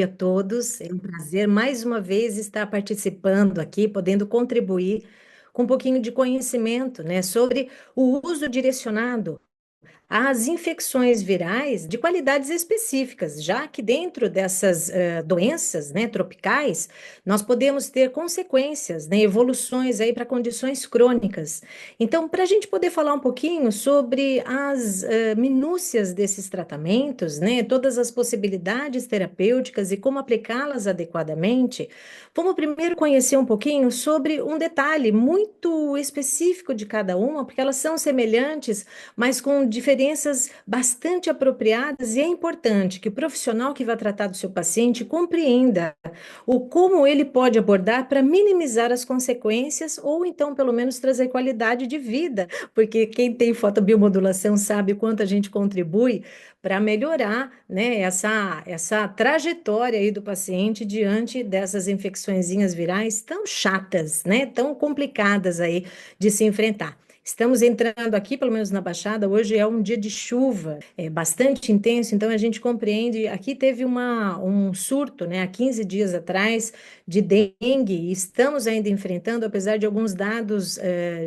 dia a todos. É um prazer mais uma vez estar participando aqui, podendo contribuir com um pouquinho de conhecimento, né, sobre o uso direcionado às infecções virais de qualidades específicas, já que dentro dessas doenças, né, tropicais, nós podemos ter consequências, né, evoluções aí para condições crônicas. Então, para a gente poder falar um pouquinho sobre as minúcias desses tratamentos, né, todas as possibilidades terapêuticas e como aplicá-las adequadamente, vamos primeiro conhecer um pouquinho sobre um detalhe muito específico de cada uma, porque elas são semelhantes, mas com diferenças bastante apropriadas, e é importante que o profissional que vai tratar do seu paciente compreenda o como ele pode abordar para minimizar as consequências ou então pelo menos trazer qualidade de vida, porque quem tem fotobiomodulação sabe o quanto a gente contribui para melhorar, né, essa trajetória aí do paciente diante dessas infecçõezinhas virais tão chatas, né, tão complicadas aí de se enfrentar. Estamos entrando aqui, pelo menos na Baixada, hoje é um dia de chuva, é bastante intenso, então a gente compreende. Aqui teve um surto, né, há 15 dias atrás, de dengue, e estamos ainda enfrentando, apesar de alguns dados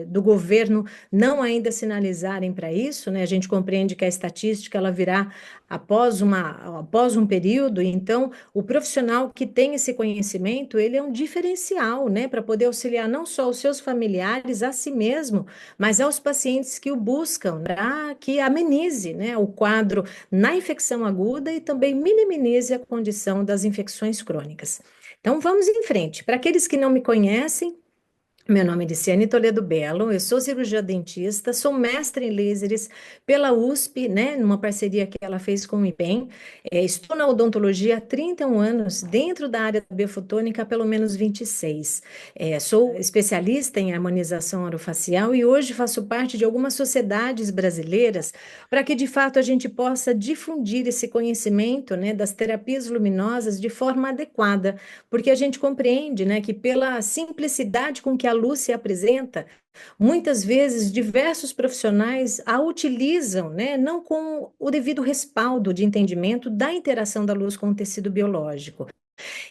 do governo não ainda sinalizarem para isso, né, a gente compreende que a estatística ela virá após um período, então o profissional que tem esse conhecimento, ele é um diferencial, né, para poder auxiliar não só os seus familiares, a si mesmo, mas aos pacientes que o buscam para que amenize, né, o quadro na infecção aguda e também minimize a condição das infecções crônicas. Então, vamos em frente. Para aqueles que não me conhecem, meu nome é Liciane Toledo Belo, eu sou cirurgiã dentista, sou mestre em lasers pela USP, né, numa parceria que ela fez com o IPEM. Estou na odontologia há 31 anos, dentro da área da biofotônica há pelo menos 26. Sou especialista em harmonização orofacial e hoje faço parte de algumas sociedades brasileiras para que, de fato, a gente possa difundir esse conhecimento, né, das terapias luminosas de forma adequada, porque a gente compreende, né, que pela simplicidade com que a luz se apresenta, muitas vezes diversos profissionais a utilizam, né, não com o devido respaldo de entendimento da interação da luz com o tecido biológico.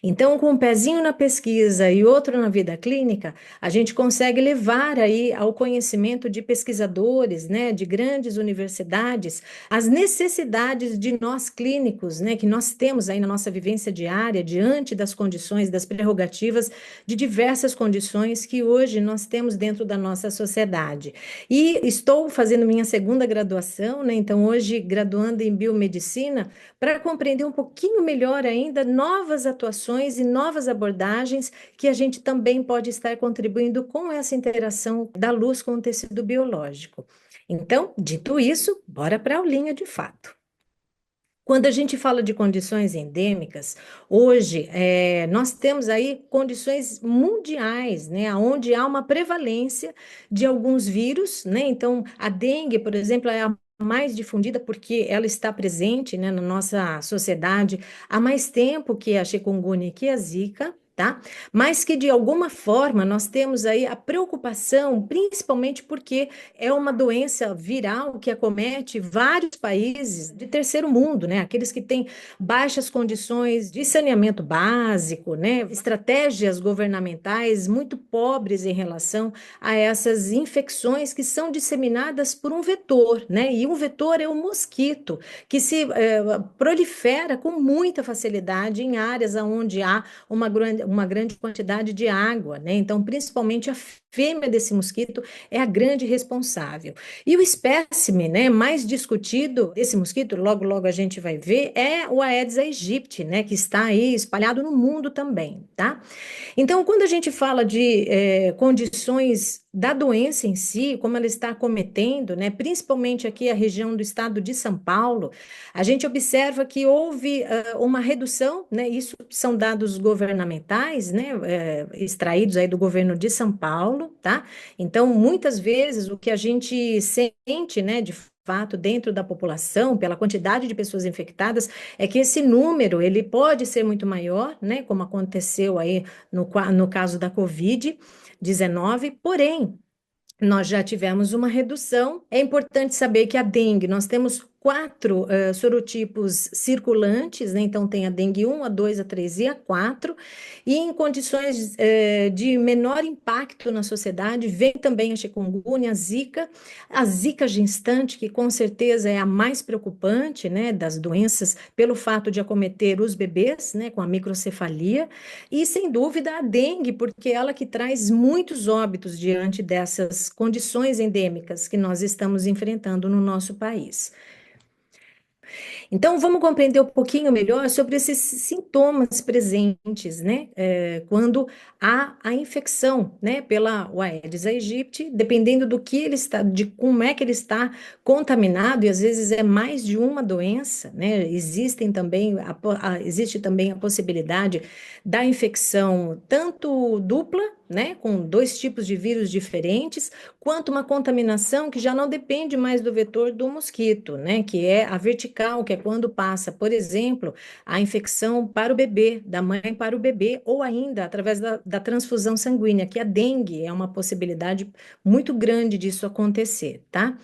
Então, com um pezinho na pesquisa e outro na vida clínica, a gente consegue levar aí ao conhecimento de pesquisadores, né, de grandes universidades, as necessidades de nós clínicos, né, que nós temos aí na nossa vivência diária, diante das condições, das prerrogativas de diversas condições que hoje nós temos dentro da nossa sociedade. E estou fazendo minha segunda graduação, né, então hoje graduando em biomedicina, para compreender um pouquinho melhor ainda novas atuações e novas abordagens que a gente também pode estar contribuindo com essa interação da luz com o tecido biológico. Então, dito isso, bora para a aulinha de fato. Quando a gente fala de condições endêmicas, hoje nós temos aí condições mundiais, né, onde há uma prevalência de alguns vírus, né? Então, a dengue, por exemplo, é a mais difundida porque ela está presente, né, na nossa sociedade há mais tempo que a chikungunya e que a zika. Tá? Mas que de alguma forma nós temos aí a preocupação, principalmente porque é uma doença viral que acomete vários países de terceiro mundo, né? Aqueles que têm baixas condições de saneamento básico, né? Estratégias governamentais muito pobres em relação a essas infecções que são disseminadas por um vetor, né? E um vetor é o mosquito, que se prolifera com muita facilidade em áreas onde há uma grande quantidade de água, né? Então, principalmente a fêmea desse mosquito é a grande responsável. E o espécime, né, mais discutido desse mosquito, logo logo a gente vai ver, é o Aedes aegypti, né, que está aí espalhado no mundo também, tá? Então, quando a gente fala de condições da doença em si, como ela está acometendo, né, principalmente aqui a região do estado de São Paulo, a gente observa que houve uma redução, né, isso são dados governamentais, né, extraídos aí do governo de São Paulo, tá? Então, muitas vezes o que a gente sente, né, de fato dentro da população, pela quantidade de pessoas infectadas, é que esse número ele pode ser muito maior, né, como aconteceu aí no caso da Covid-19, porém, nós já tivemos uma redução. É importante saber que a dengue, nós temos quatro sorotipos circulantes, né? Então tem a dengue 1, a 2, a 3 e a 4, e em condições de menor impacto na sociedade, vem também a zika gestante, que com certeza é a mais preocupante, né, das doenças, pelo fato de acometer os bebês, né, com a microcefalia, e sem dúvida a dengue, porque é ela que traz muitos óbitos diante dessas condições endêmicas que nós estamos enfrentando no nosso país. Então, vamos compreender um pouquinho melhor sobre esses sintomas presentes, né? Quando há a infecção, né, pela Aedes aegypti, dependendo do que ele está, de como é que ele está contaminado, e às vezes é mais de uma doença, né? Existe também a possibilidade da infecção tanto dupla, né, com dois tipos de vírus diferentes, quanto uma contaminação que já não depende mais do vetor do mosquito, né, que é a vertical, que é quando passa, por exemplo, a infecção para o bebê, da mãe para o bebê, ou ainda através da transfusão sanguínea, que a dengue é uma possibilidade muito grande disso acontecer, tá?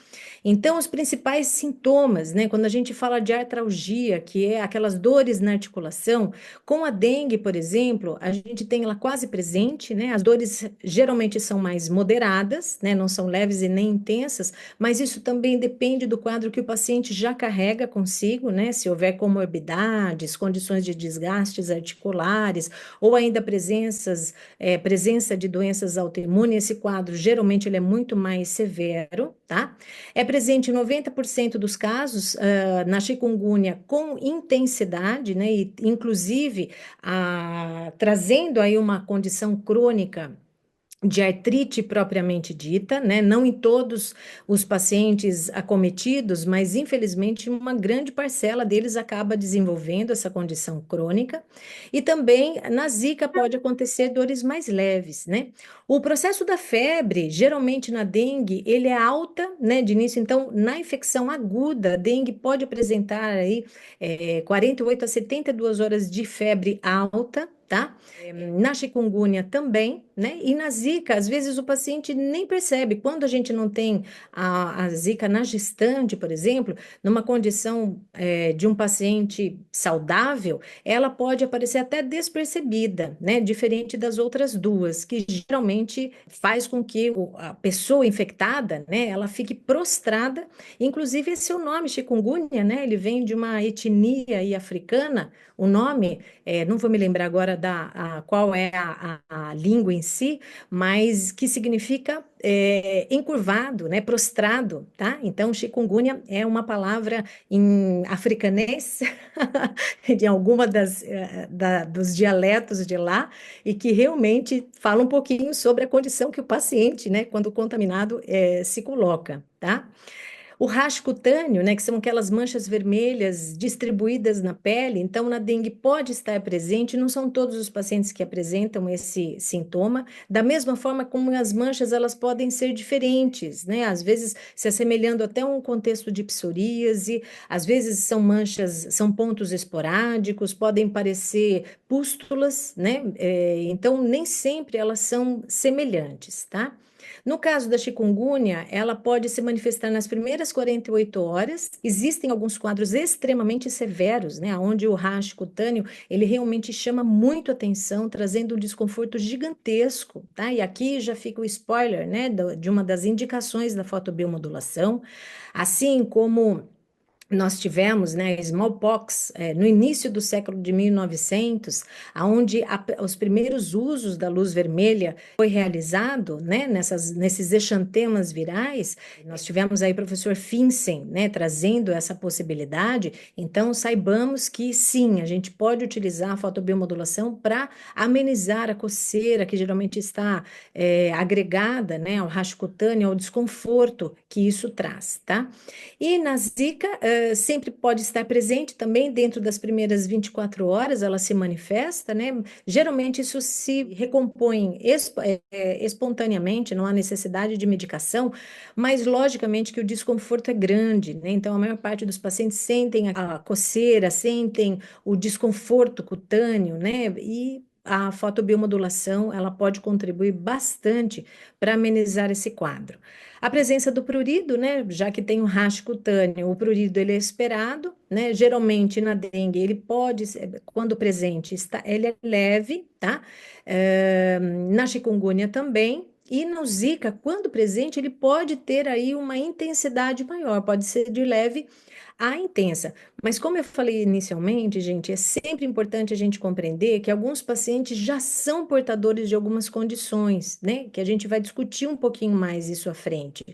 Então, os principais sintomas, né, quando a gente fala de artralgia, que é aquelas dores na articulação, com a dengue, por exemplo, a gente tem ela quase presente, né? As dores geralmente são mais moderadas, né? Não são leves e nem intensas, mas isso também depende do quadro que o paciente já carrega consigo, né? Se houver comorbidades, condições de desgastes articulares, ou ainda presença de doenças autoimunes, esse quadro geralmente ele é muito mais severo, tá? É presente em 90% dos casos na chikungunya com intensidade, né? E, inclusive, trazendo aí uma condição crônica de artrite propriamente dita, né? Não em todos os pacientes acometidos, mas infelizmente uma grande parcela deles acaba desenvolvendo essa condição crônica. E também na zika pode acontecer dores mais leves, né? O processo da febre, geralmente na dengue, ele é alta, né, de início. Então, na infecção aguda, a dengue pode apresentar aí 48 a 72 horas de febre alta, tá? Na chikungunya também, né? E na zika, às vezes o paciente nem percebe. Quando a gente não tem a zika na gestante, por exemplo, numa condição de um paciente saudável, ela pode aparecer até despercebida, né? Diferente das outras duas, que geralmente faz com que a pessoa infectada, né? Ela fique prostrada. Inclusive, esse é o nome chikungunya, né? Ele vem de uma etnia aí africana, o nome. Não vou me lembrar agora qual é a língua em si, mas que significa encurvado, né, prostrado, tá? Então, chikungunya é uma palavra em africanês, de alguma dos dialetos de lá, e que realmente fala um pouquinho sobre a condição que o paciente, né, quando contaminado, se coloca, tá? O rash cutâneo, né, que são aquelas manchas vermelhas distribuídas na pele, então na dengue pode estar presente, não são todos os pacientes que apresentam esse sintoma, da mesma forma como as manchas elas podem ser diferentes, né, às vezes se assemelhando até a um contexto de psoríase, às vezes são manchas, são pontos esporádicos, podem parecer pústulas, né, então nem sempre elas são semelhantes, tá? No caso da chikungunya, ela pode se manifestar nas primeiras 48 horas. Existem alguns quadros extremamente severos, né, onde o rash cutâneo, ele realmente chama muito atenção, trazendo um desconforto gigantesco, tá? E aqui já fica o spoiler, né, de uma das indicações da fotobiomodulação, assim como nós tivemos, né, smallpox, no início do século de 1900, onde os primeiros usos da luz vermelha foi realizado, né, nesses exantemas virais. Nós tivemos aí o professor Finsen, né, trazendo essa possibilidade. Então, saibamos que sim, a gente pode utilizar a fotobiomodulação para amenizar a coceira que geralmente está agregada, né, ao rash cutâneo, ao desconforto que isso traz, tá? E na Zika, sempre pode estar presente também dentro das primeiras 24 horas, ela se manifesta, né? Geralmente isso se recompõe espontaneamente, não há necessidade de medicação, mas logicamente que o desconforto é grande, né? Então a maior parte dos pacientes sentem a coceira, sentem o desconforto cutâneo, né? E a fotobiomodulação, ela pode contribuir bastante para amenizar esse quadro. A presença do prurido, né, já que tem um rash cutâneo, o prurido ele é esperado, né, geralmente na dengue ele pode, quando presente, ele é leve, tá? Na chikungunya também, e no Zika, quando presente, ele pode ter aí uma intensidade maior, pode ser de leve a intensa. Mas como eu falei inicialmente, gente, é sempre importante a gente compreender que alguns pacientes já são portadores de algumas condições, né? Que a gente vai discutir um pouquinho mais isso à frente.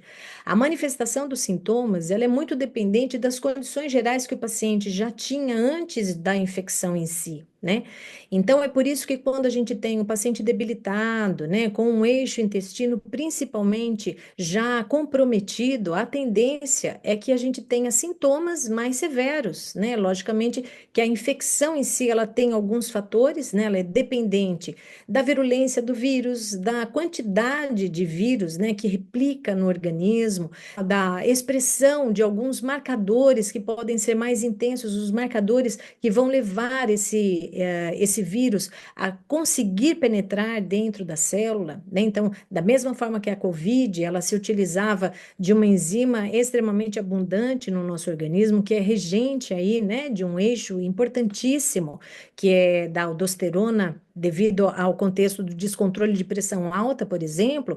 A manifestação dos sintomas, ela é muito dependente das condições gerais que o paciente já tinha antes da infecção em si, né? Então é por isso que quando a gente tem um paciente debilitado, né, com um eixo intestino principalmente já comprometido, a tendência é que a gente tenha sintomas mais severos, né? Logicamente que a infecção em si, ela tem alguns fatores, né? Ela é dependente da virulência do vírus, da quantidade de vírus, né, que replica no organismo, da expressão de alguns marcadores que podem ser mais intensos, os marcadores que vão levar esse vírus a conseguir penetrar dentro da célula, né? Então, da mesma forma que a COVID, ela se utilizava de uma enzima extremamente abundante no nosso organismo, que é regente aí, né, de um eixo importantíssimo, que é da aldosterona, devido ao contexto do descontrole de pressão alta, por exemplo.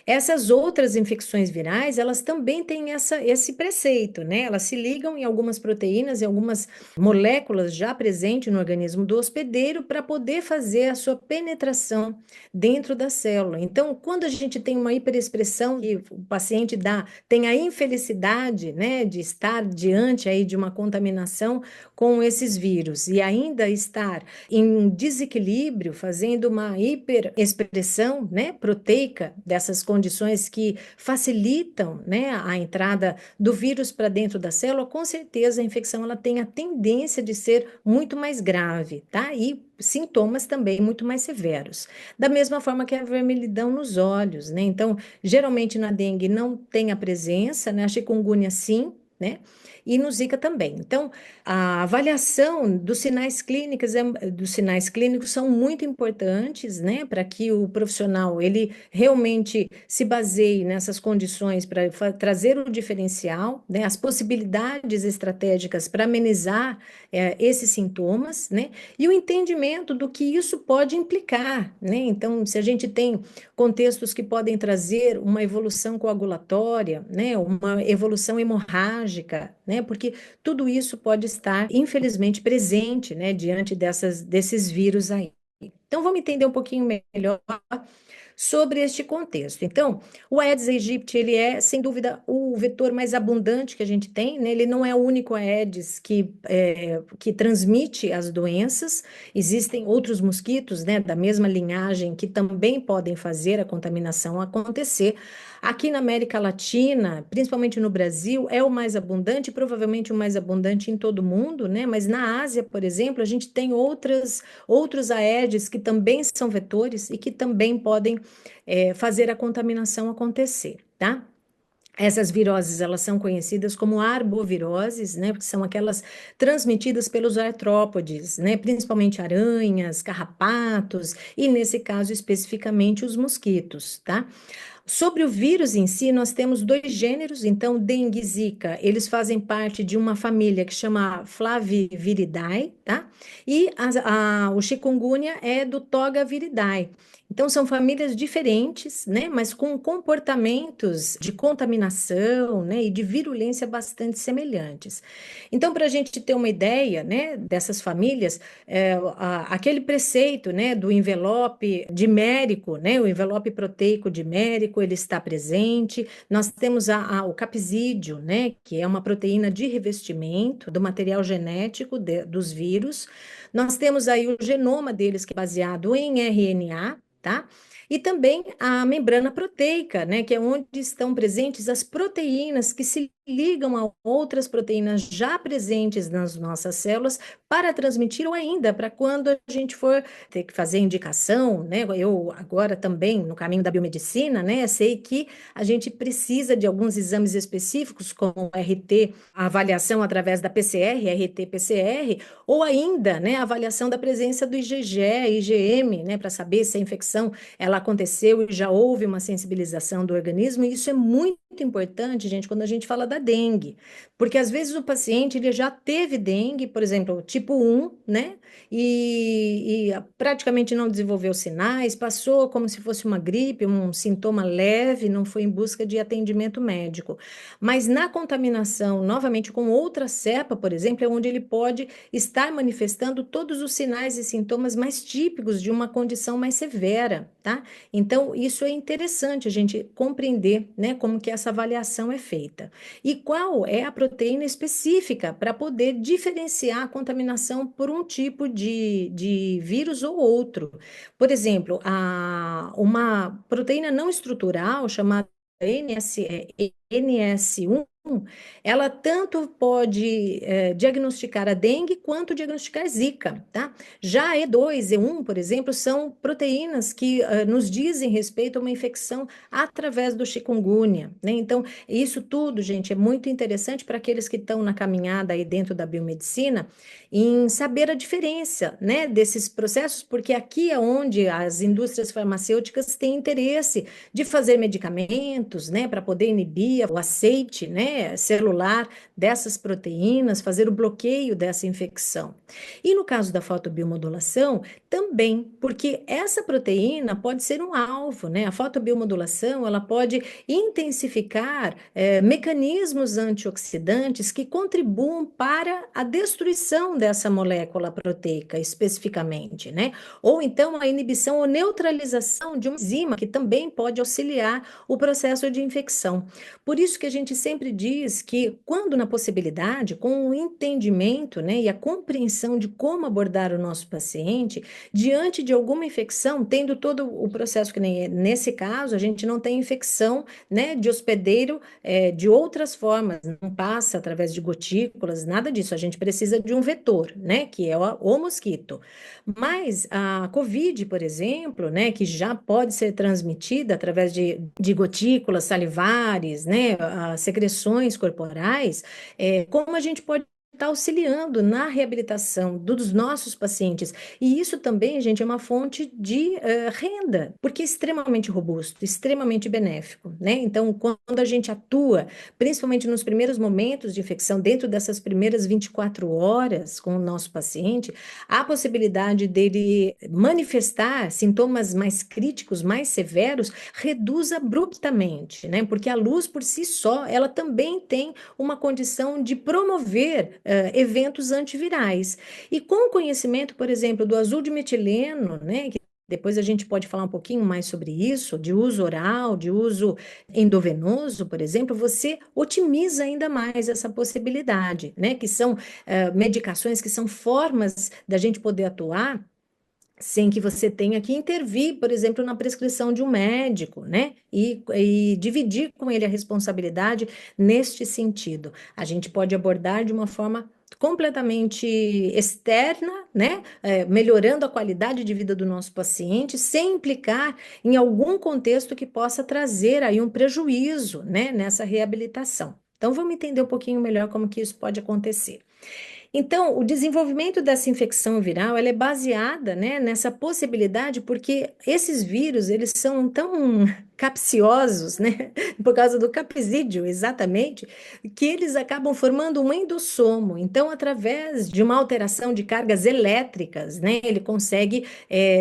Essas outras infecções virais, elas também têm esse preceito, né? Elas se ligam em algumas proteínas, em algumas moléculas já presentes no organismo do hospedeiro para poder fazer a sua penetração dentro da célula. Então, quando a gente tem uma hiperexpressão e o paciente tem a infelicidade, né, de estar diante aí de uma contaminação com esses vírus e ainda estar em desequilíbrio, fazendo uma hiperexpressão, né, proteica dessas condições que facilitam, né, a entrada do vírus para dentro da célula, com certeza a infecção ela tem a tendência de ser muito mais grave, tá? E sintomas também muito mais severos. Da mesma forma que a vermelhidão nos olhos, né? Então, geralmente na dengue não tem a presença, né? A chikungunya sim, né? E no Zika também. Então, a avaliação dos sinais clínicos são muito importantes, né, para que o profissional ele realmente se baseie nessas condições para trazer o diferencial, né, as possibilidades estratégicas para amenizar esses sintomas, né, e o entendimento do que isso pode implicar, né? Então, se a gente tem contextos que podem trazer uma evolução coagulatória, né, uma evolução hemorrágica, né, porque tudo isso pode estar, infelizmente, presente, né, diante desses vírus aí. Então, vamos entender um pouquinho melhor sobre este contexto. Então, o Aedes aegypti, ele é, sem dúvida, o vetor mais abundante que a gente tem, né? Ele não é o único Aedes que transmite as doenças, existem outros mosquitos, né, da mesma linhagem que também podem fazer a contaminação acontecer. Aqui na América Latina, principalmente no Brasil, é o mais abundante, provavelmente o mais abundante em todo o mundo, né? Mas na Ásia, por exemplo, a gente tem outros Aedes que também são vetores e que também podem fazer a contaminação acontecer, tá? Essas viroses, elas são conhecidas como arboviroses, né, porque são aquelas transmitidas pelos artrópodes, né, principalmente aranhas, carrapatos e, nesse caso, especificamente, os mosquitos, tá? Sobre o vírus em si, nós temos dois gêneros, então, dengue e zika, eles fazem parte de uma família que chama Flaviviridae, tá? E o chikungunya é do Togaviridae. Então, são famílias diferentes, né, mas com comportamentos de contaminação, né, e de virulência bastante semelhantes. Então, para a gente ter uma ideia, né, dessas famílias, aquele preceito, né, do envelope dimérico, né, o envelope proteico dimérico, ele está presente. Nós temos o capsídeo, né, que é uma proteína de revestimento do material genético dos vírus. Nós temos aí o genoma deles, que é baseado em RNA, tá? E também a membrana proteica, né, que é onde estão presentes as proteínas que se ligam a outras proteínas já presentes nas nossas células para transmitir ou ainda para quando a gente for ter que fazer indicação, né? Eu agora também no caminho da biomedicina, né, sei que a gente precisa de alguns exames específicos, como o RT, a avaliação através da PCR, RT-PCR, ou ainda, né, a avaliação da presença do IgG, IgM, né, para saber se a infecção ela aconteceu e já houve uma sensibilização do organismo, e isso é muito importante, gente, quando a gente fala da dengue, porque às vezes o paciente ele já teve dengue, por exemplo, tipo 1, né, e praticamente não desenvolveu sinais, passou como se fosse uma gripe, um sintoma leve, não foi em busca de atendimento médico. Mas na contaminação, novamente com outra cepa, por exemplo, é onde ele pode estar manifestando todos os sinais e sintomas mais típicos de uma condição mais severa, tá? Então, isso é interessante a gente compreender, né, como que essa avaliação é feita. E qual é a proteína específica para poder diferenciar a contaminação por um tipo de vírus ou outro. Por exemplo, uma proteína não estrutural chamada NS1, ela tanto pode diagnosticar a dengue quanto diagnosticar zika, tá? Já a E2, E1, por exemplo, são proteínas que nos dizem respeito a uma infecção através do chikungunya, né? Então, isso tudo, gente, é muito interessante para aqueles que estão na caminhada aí dentro da biomedicina, em saber a diferença, né, desses processos, porque aqui é onde as indústrias farmacêuticas têm interesse de fazer medicamentos, né, para poder inibir o aceite, né, celular dessas proteínas, fazer o bloqueio dessa infecção. E no caso da fotobiomodulação, também, porque essa proteína pode ser um alvo, né? A fotobiomodulação, ela pode intensificar mecanismos antioxidantes que contribuam para a destruição dessa molécula proteica especificamente, né? Ou então a inibição ou neutralização de uma enzima que também pode auxiliar o processo de infecção. Por isso que a gente sempre diz que, quando na possibilidade, com o entendimento, né, e a compreensão de como abordar o nosso paciente, diante de alguma infecção, tendo todo o processo, que nem nesse caso, a gente não tem infecção, né, de hospedeiro de outras formas, não passa através de gotículas, nada disso. A gente precisa de um vetor, né, que é o mosquito. Mas a COVID, por exemplo, né, que já pode ser transmitida através de gotículas salivares, né, as secreções corporais, como a gente pode estar auxiliando na reabilitação dos nossos pacientes. E isso também, gente, é uma fonte de renda, porque é extremamente robusto, extremamente benéfico, né? Então, quando a gente atua, principalmente nos primeiros momentos de infecção, dentro dessas primeiras 24 horas com o nosso paciente, há a possibilidade dele manifestar sintomas mais críticos, mais severos, reduz abruptamente, né? Porque a luz por si só, ela também tem uma condição de promover eventos antivirais. E com o conhecimento, por exemplo, do azul de metileno, né? Que depois a gente pode falar um pouquinho mais sobre isso, de uso oral, de uso endovenoso, por exemplo, você otimiza ainda mais essa possibilidade, né? Que são medicações, que são formas da gente poder atuar sem que você tenha que intervir, por exemplo, na prescrição de um médico, né? E dividir com ele a responsabilidade neste sentido. A gente pode abordar de uma forma completamente externa, né? Melhorando a qualidade de vida do nosso paciente, sem implicar em algum contexto que possa trazer aí um prejuízo, né? Nessa reabilitação. Então, vamos entender um pouquinho melhor como que isso pode acontecer. Então, o desenvolvimento dessa infecção viral, ela é baseada, né, nessa possibilidade, porque esses vírus, eles são tão capciosos, né, por causa do capsídeo, exatamente, que eles acabam formando um endossomo. Então, através de uma alteração de cargas elétricas, né, ele consegue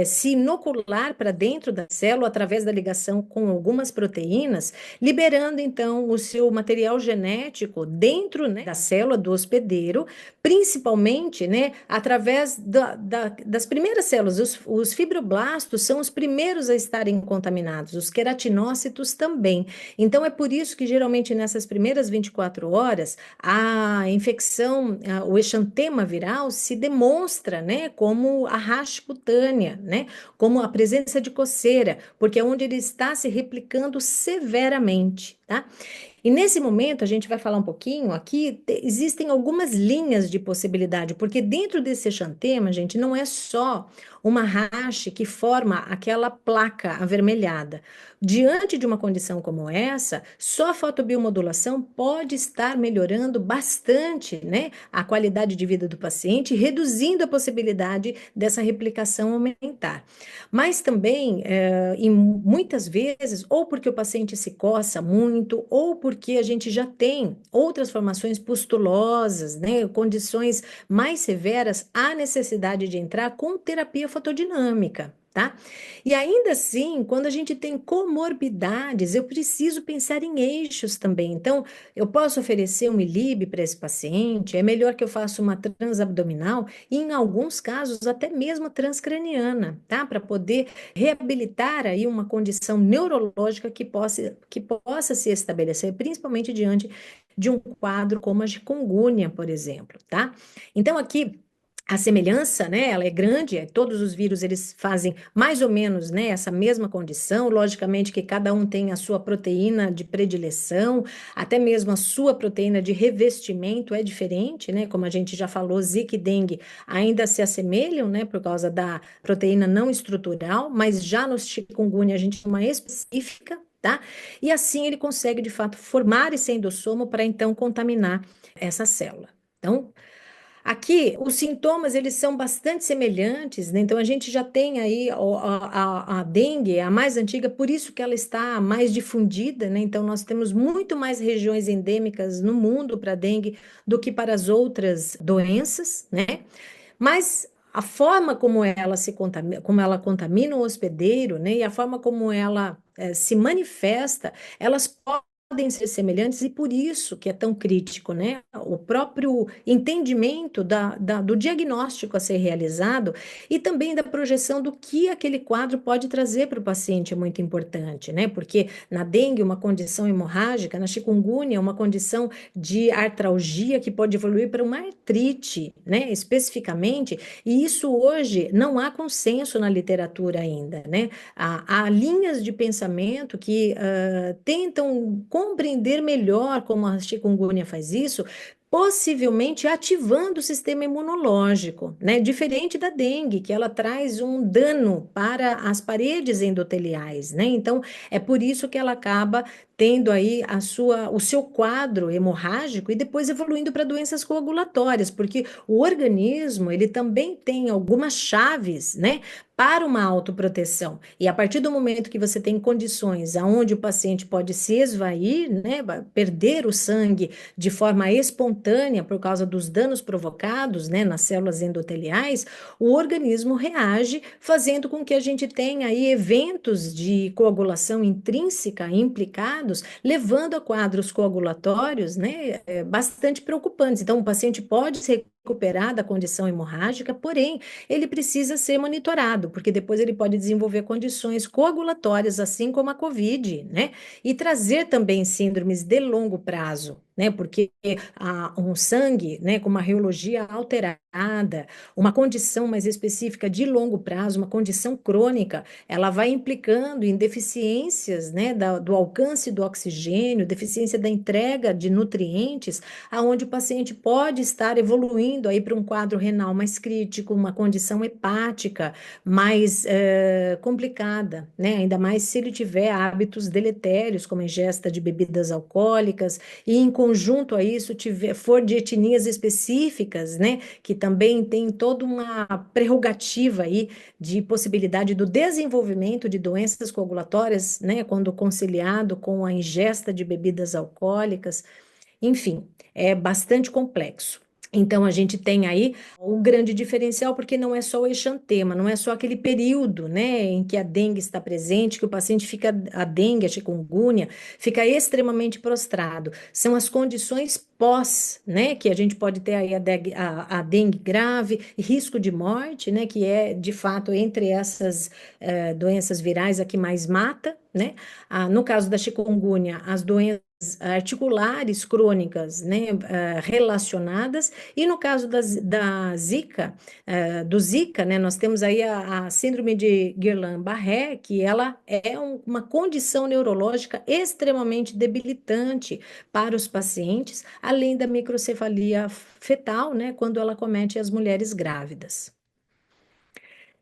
se inocular para dentro da célula através da ligação com algumas proteínas, liberando, então, o seu material genético dentro, né, da célula do hospedeiro, principalmente, né, através das primeiras células. Os fibroblastos são os primeiros a estarem contaminados, os queratinócitos queratinócitos também. Então, é por isso que geralmente nessas primeiras 24 horas, a infecção, o exantema viral se demonstra, né, como a rash cutânea, né, como a presença de coceira, porque é onde ele está se replicando severamente, tá? E nesse momento a gente vai falar um pouquinho aqui, existem algumas linhas de possibilidade, porque dentro desse exantema, gente, não é só uma rash que forma aquela placa avermelhada. Diante de uma condição como essa, só a fotobiomodulação pode estar melhorando bastante, né, a qualidade de vida do paciente, reduzindo a possibilidade dessa replicação aumentar. Mas também, em muitas vezes, ou porque o paciente se coça muito, ou porque a gente já tem outras formações pustulosas, né, condições mais severas, há necessidade de entrar com terapia fotodinâmica. Tá? E ainda assim, quando a gente tem comorbidades, eu preciso pensar em eixos também. Então, eu posso oferecer um ILIB para esse paciente, é melhor que eu faça uma transabdominal e, em alguns casos, até mesmo transcraniana, tá? Para poder reabilitar aí uma condição neurológica que possa se estabelecer, principalmente diante de um quadro como a chikungunya, por exemplo, tá? Então, aqui. A semelhança, né, ela é grande, todos os vírus eles fazem mais ou menos, né, essa mesma condição, logicamente que cada um tem a sua proteína de predileção, até mesmo a sua proteína de revestimento é diferente, né, como a gente já falou, Zika e dengue ainda se assemelham, né, por causa da proteína não estrutural, mas já no chikungunya a gente tem uma específica, tá? E assim ele consegue, de fato, formar esse endossomo para então contaminar essa célula. Então, aqui, os sintomas, eles são bastante semelhantes, né? Então, a gente já tem aí a dengue, a mais antiga, por isso que ela está mais difundida, né? Então, nós temos muito mais regiões endêmicas no mundo para dengue do que para as outras doenças, né? Mas a forma como ela se contamina, como ela contamina o hospedeiro, né? E a forma como ela se manifesta, elas podem ser semelhantes e por isso que é tão crítico, né? O próprio entendimento do diagnóstico a ser realizado e também da projeção do que aquele quadro pode trazer para o paciente é muito importante, né? Porque na dengue, uma condição hemorrágica, na chikungunya, uma condição de artralgia que pode evoluir para uma artrite, né? Especificamente, e isso hoje não há consenso na literatura ainda, né? Há linhas de pensamento que tentam compreender melhor como a chikungunya faz isso, possivelmente ativando o sistema imunológico, né? Diferente da dengue, que ela traz um dano para as paredes endoteliais, né? Então, é por isso que ela acaba tendo aí o seu quadro hemorrágico e depois evoluindo para doenças coagulatórias, porque o organismo, ele também tem algumas chaves, né? Para uma autoproteção. E a partir do momento que você tem condições aonde o paciente pode se esvair, né, perder o sangue de forma espontânea por causa dos danos provocados, né, nas células endoteliais, o organismo reage, fazendo com que a gente tenha aí eventos de coagulação intrínseca implicados, levando a quadros coagulatórios, né, bastante preocupantes. Então, o paciente pode se recuperar da condição hemorrágica, porém, ele precisa ser monitorado, porque depois ele pode desenvolver condições coagulatórias, assim como a COVID, né? E trazer também síndromes de longo prazo, né? Porque um sangue, né, com uma reologia alterada, uma condição mais específica de longo prazo, uma condição crônica, ela vai implicando em deficiências, né, do alcance do oxigênio, deficiência da entrega de nutrientes, aonde o paciente pode estar evoluindo aí para um quadro renal mais crítico, uma condição hepática mais complicada, né? Ainda mais se ele tiver hábitos deletérios, como a ingesta de bebidas alcoólicas, e em conjunto a isso for de etnias específicas, né? Que também tem toda uma prerrogativa aí de possibilidade do desenvolvimento de doenças coagulatórias, né? Quando conciliado com a ingesta de bebidas alcoólicas. Enfim, é bastante complexo. Então, a gente tem aí o grande diferencial, porque não é só o exantema, não é só aquele período, né, em que a dengue está presente, que o paciente fica, a dengue, a chikungunya, fica extremamente prostrado. São as condições pós, né, que a gente pode ter aí a dengue grave, e risco de morte, né, que é, de fato, entre essas doenças virais a que mais mata, né? No caso da chikungunya, as doenças articulares crônicas, né, relacionadas e no caso da Zika, do Zika, né, nós temos aí a síndrome de Guillain-Barré, que ela é uma condição neurológica extremamente debilitante para os pacientes, além da microcefalia fetal, né, quando ela comete as mulheres grávidas.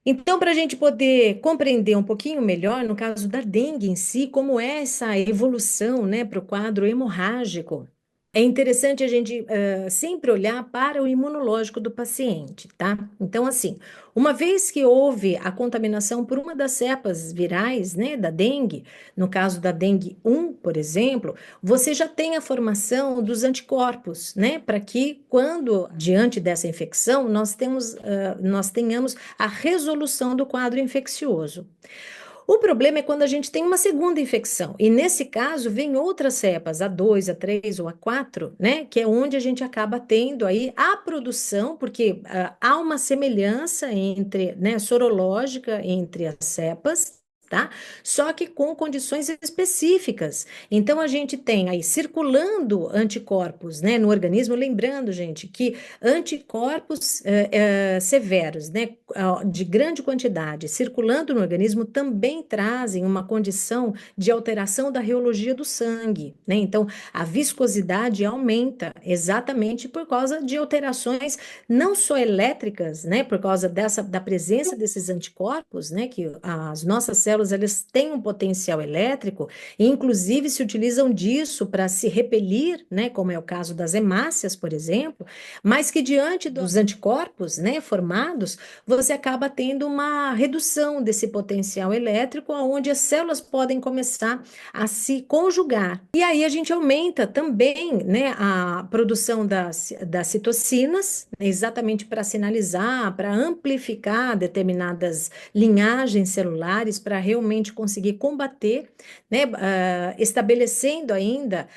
Então, para a gente poder compreender um pouquinho melhor, no caso da dengue em si, como é essa evolução, né, para o quadro hemorrágico, é interessante a gente sempre olhar para o imunológico do paciente, tá? Então, assim, uma vez que houve a contaminação por uma das cepas virais, né, da dengue, no caso da dengue 1, por exemplo, você já tem a formação dos anticorpos, né, para que quando, diante dessa infecção, nós tenhamos a resolução do quadro infeccioso. O problema é quando a gente tem uma segunda infecção, e nesse caso vem outras cepas, a 2, a 3 ou a 4, né? Que é onde a gente acaba tendo aí a produção, porque há uma semelhança entre, né, sorológica entre as cepas. Tá? Só que com condições específicas. Então, a gente tem aí circulando anticorpos, né, no organismo, lembrando, gente, que anticorpos severos, né, de grande quantidade, circulando no organismo, também trazem uma condição de alteração da reologia do sangue, né? Então, a viscosidade aumenta exatamente por causa de alterações não só elétricas, né, por causa da presença desses anticorpos, né, que as nossas células elas têm um potencial elétrico, e inclusive se utilizam disso para se repelir, né, como é o caso das hemácias, por exemplo, mas que diante dos anticorpos, né, formados, você acaba tendo uma redução desse potencial elétrico, onde as células podem começar a se conjugar. E aí a gente aumenta também, né, a produção das citocinas, né, exatamente para sinalizar, para amplificar determinadas linhagens celulares, para realmente conseguir combater, né, estabelecendo ainda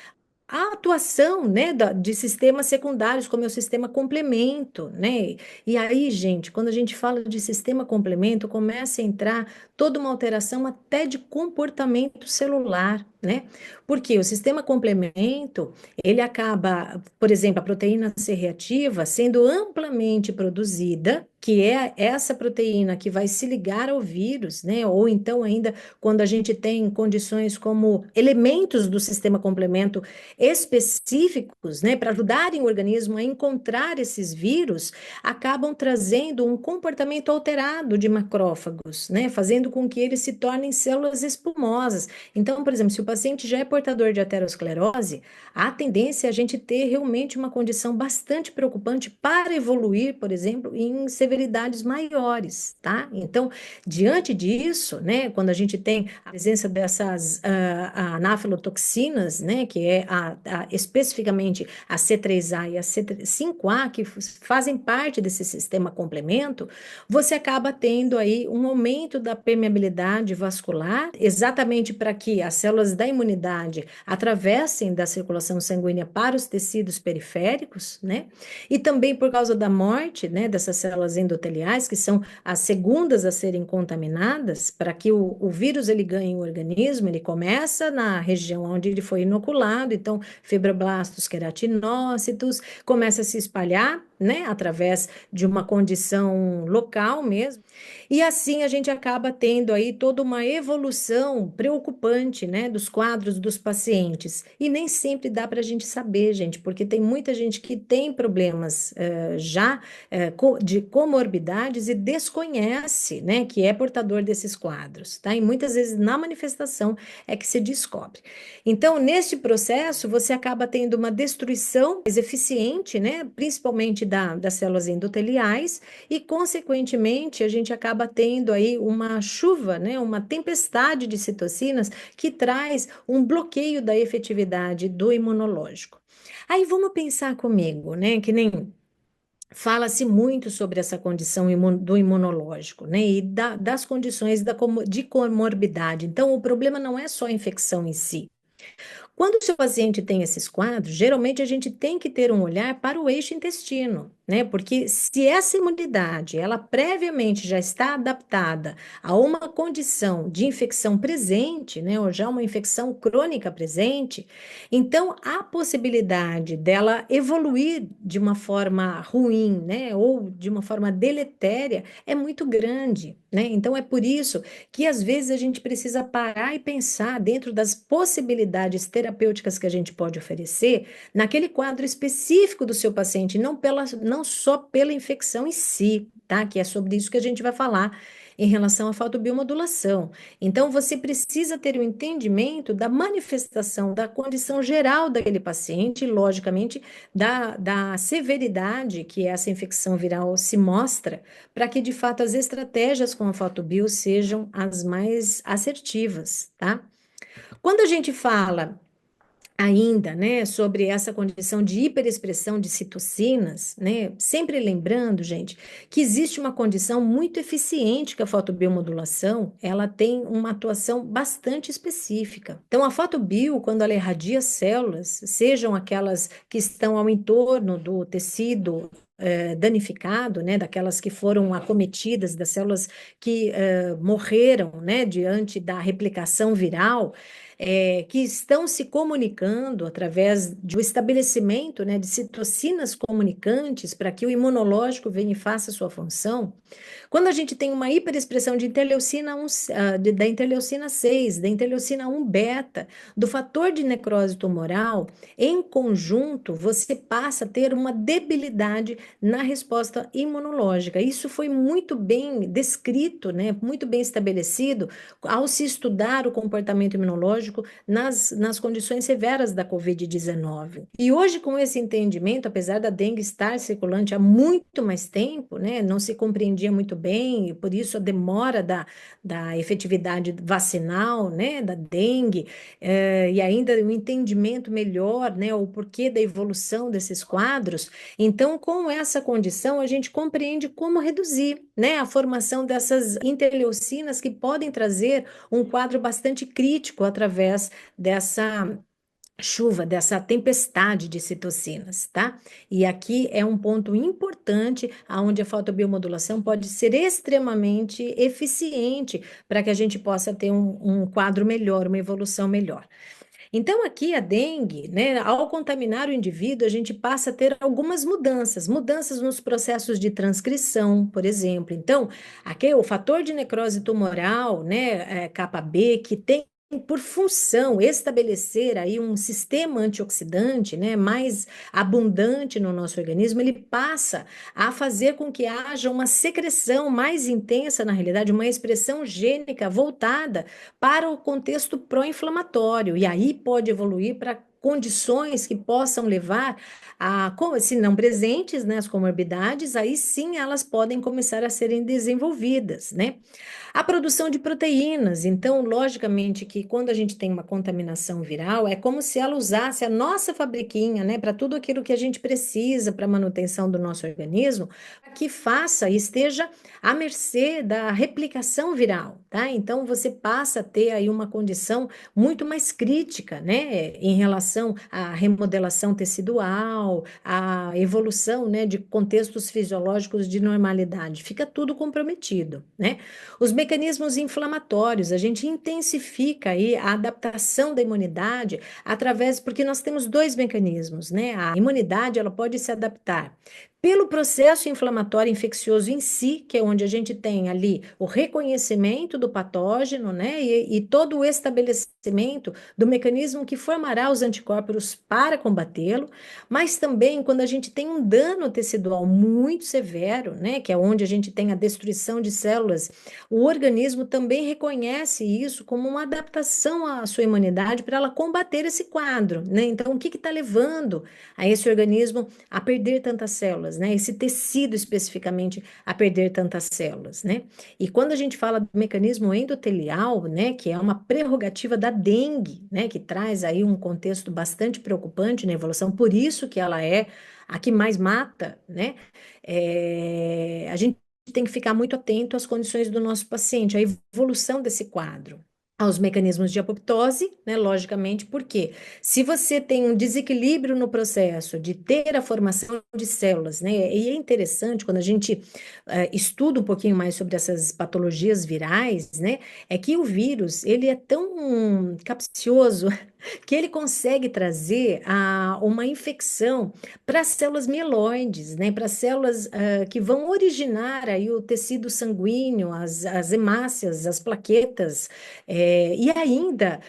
a atuação, né, de sistemas secundários, como é o sistema complemento, né? E aí, gente, quando a gente fala de sistema complemento, começa a entrar toda uma alteração até de comportamento celular, né? Porque o sistema complemento, ele acaba, por exemplo, a proteína C reativa sendo amplamente produzida, que é essa proteína que vai se ligar ao vírus, né? Ou então ainda quando a gente tem condições como elementos do sistema complemento específicos, né, para ajudarem o organismo a encontrar esses vírus, acabam trazendo um comportamento alterado de macrófagos, né, fazendo com que eles se tornem células espumosas. Então, por exemplo, se o paciente já é portador de aterosclerose, a tendência é a gente ter realmente uma condição bastante preocupante para evoluir, por exemplo, em severidades maiores, tá? Então, diante disso, né, quando a gente tem a presença dessas anafilotoxinas, né, que é especificamente a C3A e a C5A, que fazem parte desse sistema complemento, você acaba tendo aí um aumento da permeabilidade vascular, exatamente para que as células da imunidade atravessem da circulação sanguínea para os tecidos periféricos, né? E também por causa da morte, né, dessas células endoteliais, que são as segundas a serem contaminadas, para que o vírus ele ganhe o organismo, ele começa na região onde ele foi inoculado, então fibroblastos queratinócitos, começa a se espalhar, né, através de uma condição local mesmo, e assim a gente acaba tendo aí toda uma evolução preocupante, né, dos quadros dos pacientes, e nem sempre dá para a gente saber, gente, porque tem muita gente que tem problemas de comorbidades e desconhece, né, que é portador desses quadros, tá? E muitas vezes na manifestação é que se descobre. Então, neste processo, você acaba tendo uma destruição mais eficiente, né, principalmente das células endoteliais, e, consequentemente, a gente acaba tendo aí uma chuva, né, uma tempestade de citocinas que traz um bloqueio da efetividade do imunológico. Aí vamos pensar comigo, né, que nem fala-se muito sobre essa condição do imunológico, né? E das condições de comorbidade. Então, o problema não é só a infecção em si. Quando o seu paciente tem esses quadros, geralmente a gente tem que ter um olhar para o eixo intestino, né? Porque se essa imunidade, ela previamente já está adaptada a uma condição de infecção presente, né? Ou já uma infecção crônica presente, então a possibilidade dela evoluir de uma forma ruim, né? Ou de uma forma deletéria é muito grande, né? Então é por isso que às vezes a gente precisa parar e pensar dentro das possibilidades terapêuticas que a gente pode oferecer naquele quadro específico do seu paciente, não só pela infecção em si, tá? Que é sobre isso que a gente vai falar em relação à fotobiomodulação. Então, você precisa ter o entendimento da manifestação da condição geral daquele paciente, e, logicamente, da severidade que essa infecção viral se mostra, para que, de fato, as estratégias com a fotobio sejam as mais assertivas, tá? Quando a gente fala ainda, né, sobre essa condição de hiperexpressão de citocinas, né, sempre lembrando, gente, que existe uma condição muito eficiente que a fotobiomodulação, ela tem uma atuação bastante específica. Então, a fotobio, quando ela irradia células, sejam aquelas que estão ao entorno do tecido danificado, né, daquelas que foram acometidas, das células que morreram, né, diante da replicação viral, que estão se comunicando através do estabelecimento, né, de citocinas comunicantes para que o imunológico venha e faça sua função. Quando a gente tem uma hiperexpressão de interleucina 1, da interleucina 6, da interleucina 1 beta, do fator de necrose tumoral, em conjunto, você passa a ter uma debilidade na resposta imunológica. Isso foi muito bem descrito, né, muito bem estabelecido ao se estudar o comportamento imunológico nas condições severas da Covid-19. E hoje, com esse entendimento, apesar da dengue estar circulante há muito mais tempo, né, não se compreendia muito bem, e por isso a demora da efetividade vacinal, né, da dengue, e ainda o entendimento melhor, né, o porquê da evolução desses quadros. Então, com essa condição, a gente compreende como reduzir, né, a formação dessas interleucinas que podem trazer um quadro bastante crítico através dessa chuva, dessa tempestade de citocinas, tá? E aqui é um ponto importante aonde a fotobiomodulação pode ser extremamente eficiente para que a gente possa ter um quadro melhor, uma evolução melhor. Então, aqui a dengue, né, ao contaminar o indivíduo, a gente passa a ter algumas mudanças nos processos de transcrição, por exemplo. Então, aqui o fator de necrose tumoral, né, kappa B, que tem por função estabelecer aí um sistema antioxidante, né, mais abundante no nosso organismo, ele passa a fazer com que haja uma secreção mais intensa, na realidade, uma expressão gênica voltada para o contexto pró-inflamatório, e aí pode evoluir para condições que possam levar a, se não presentes, né, as comorbidades, aí sim elas podem começar a serem desenvolvidas, né? A produção de proteínas, então, logicamente que quando a gente tem uma contaminação viral, é como se ela usasse a nossa fabriquinha, né, para tudo aquilo que a gente precisa para a manutenção do nosso organismo, que faça e esteja à mercê da replicação viral, tá? Então você passa a ter aí uma condição muito mais crítica, né, em relação à remodelação tecidual, à evolução, né, de contextos fisiológicos de normalidade. Fica tudo comprometido, né? Os mecanismos inflamatórios, a gente intensifica aí a adaptação da imunidade através, porque nós temos dois mecanismos, né? A imunidade, ela pode se adaptar pelo processo inflamatório infeccioso em si, que é onde a gente tem ali o reconhecimento do patógeno, né, e todo o estabelecimento do mecanismo que formará os anticorpos para combatê-lo, mas também quando a gente tem um dano tecidual muito severo, né, que é onde a gente tem a destruição de células, o organismo também reconhece isso como uma adaptação à sua imunidade para ela combater esse quadro, né? Então, o que está levando a esse organismo a perder tantas células, né? Esse tecido especificamente a perder tantas células, né? E quando a gente fala do mecanismo endotelial, né, que é uma prerrogativa da dengue, né, que traz aí um contexto visto bastante preocupante na evolução, por isso que ela é a que mais mata, né? A gente tem que ficar muito atento às condições do nosso paciente, à evolução desse quadro, aos mecanismos de apoptose, né? Logicamente, porque se você tem um desequilíbrio no processo de ter a formação de células, né? E é interessante quando a gente estuda um pouquinho mais sobre essas patologias virais, né? É que o vírus, ele é tão capcioso que ele consegue trazer uma infecção para as células mieloides, né? Para as células que vão originar aí o tecido sanguíneo, as hemácias, as plaquetas, e ainda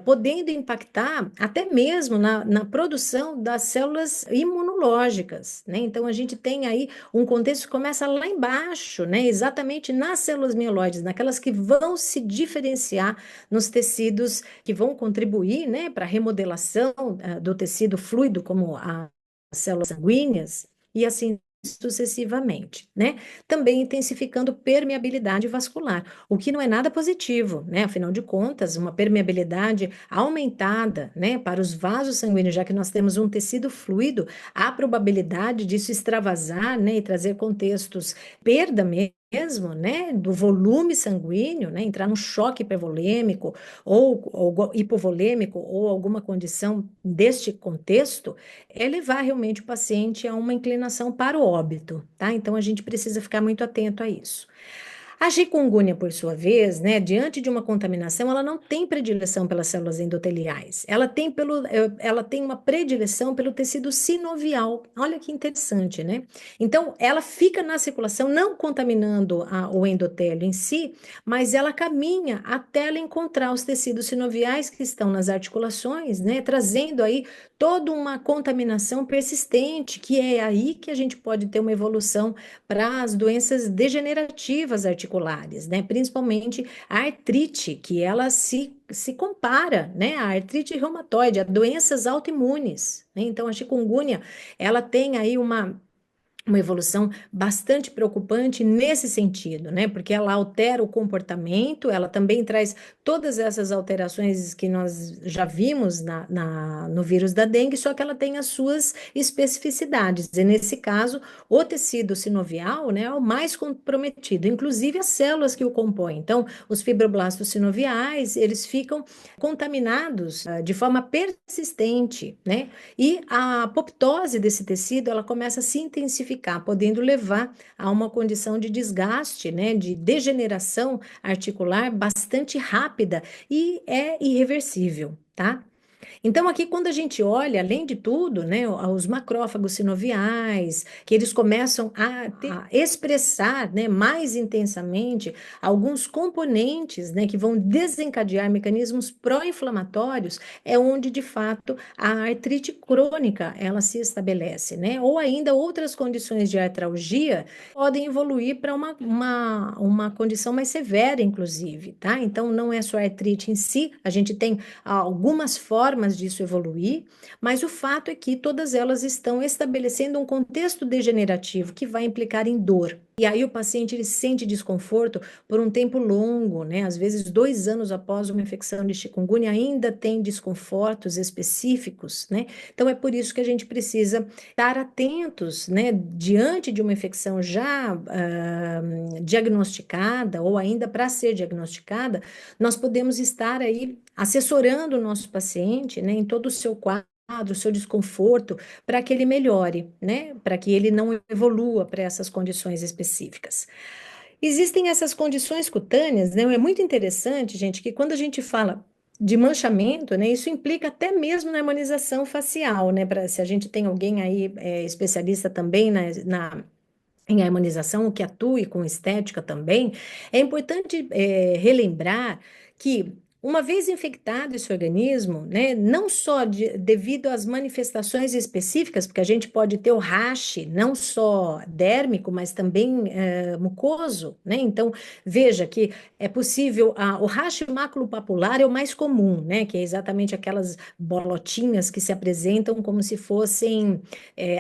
podendo impactar até mesmo na produção das células imunológicas, né? Então a gente tem aí um contexto que começa lá embaixo, né? Exatamente nas células mieloides, naquelas que vão se diferenciar nos tecidos que vão contribuir, né, para a remodelação do tecido fluido, como as células sanguíneas, e assim sucessivamente, né? Também intensificando permeabilidade vascular, o que não é nada positivo, né? Afinal de contas, uma permeabilidade aumentada, né, para os vasos sanguíneos, já que nós temos um tecido fluido, há probabilidade disso extravasar, né, e trazer contextos, perda mesmo, né, do volume sanguíneo, né, entrar num choque hipervolêmico ou hipovolêmico ou alguma condição deste contexto, é levar realmente o paciente a uma inclinação para o óbito, tá? Então a gente precisa ficar muito atento a isso. A chikungunya, por sua vez, né, diante de uma contaminação, ela não tem predileção pelas células endoteliais. Ela tem uma predileção pelo tecido sinovial. Olha que interessante, né? Então, ela fica na circulação, não contaminando o endotélio em si, mas ela caminha até ela encontrar os tecidos sinoviais que estão nas articulações, né, trazendo aí toda uma contaminação persistente, que é aí que a gente pode ter uma evolução para as doenças degenerativas articulares, né? Principalmente a artrite, que ela se compara, né, à artrite reumatoide, a doenças autoimunes, né? Então, a chikungunya, ela tem aí uma evolução bastante preocupante nesse sentido, né? Porque ela altera o comportamento, ela também traz todas essas alterações que nós já vimos no vírus da dengue, só que ela tem as suas especificidades. E nesse caso, o tecido sinovial, né, é o mais comprometido, inclusive as células que o compõem. Então, os fibroblastos sinoviais, eles ficam contaminados de forma persistente, né? E a apoptose desse tecido, ela começa a se intensificar, podendo levar a uma condição de desgaste, né, de degeneração articular bastante rápida e é irreversível, tá? Então, aqui, quando a gente olha, além de tudo, né, os macrófagos sinoviais, que eles começam a expressar, né, mais intensamente alguns componentes, né, que vão desencadear mecanismos pró-inflamatórios, é onde, de fato, a artrite crônica ela se estabelece, né? Ou ainda outras condições de artralgia podem evoluir para uma condição mais severa, inclusive, tá? Então, não é só a artrite em si, a gente tem algumas formas disso evoluir, mas o fato é que todas elas estão estabelecendo um contexto degenerativo que vai implicar em dor. E aí o paciente ele sente desconforto por um tempo longo, né? Às vezes 2 anos após uma infecção de chikungunya ainda tem desconfortos específicos, né? Então é por isso que a gente precisa estar atentos, né? Diante de uma infecção já diagnosticada ou ainda para ser diagnosticada, nós podemos estar aí assessorando o nosso paciente, né, em todo o seu quadro, o seu desconforto, para que ele melhore, né, para que ele não evolua para essas condições específicas. Existem essas condições cutâneas, né? É muito interessante, gente, que quando a gente fala de manchamento, né, isso implica até mesmo na harmonização facial, né? Se a gente tem alguém aí especialista também em harmonização, que atue com estética também, é importante relembrar que, uma vez infectado esse organismo, né, não só devido às manifestações específicas, porque a gente pode ter o rash, não só dérmico, mas também mucoso, né? Então, veja que é possível, o rash maculopapular é o mais comum, né? Que é exatamente aquelas bolotinhas que se apresentam como se fossem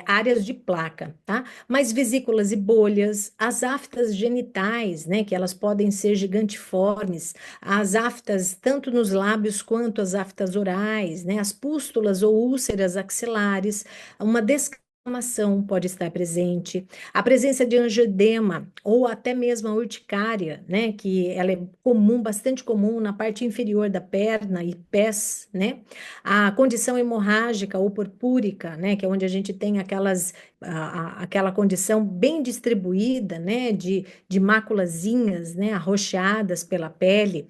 áreas de placa, tá? Mas vesículas e bolhas, as aftas genitais, né, que elas podem ser gigantiformes, as aftas tanto nos lábios quanto as aftas orais, né? As pústulas ou úlceras axilares, uma descamação pode estar presente, a presença de angioedema ou até mesmo a urticária, né? Que ela é comum, bastante comum na parte inferior da perna e pés, né? A condição hemorrágica ou purpúrica, né? Que é onde a gente tem aquela condição bem distribuída, né? De maculazinhas, né? Arroxeadas pela pele.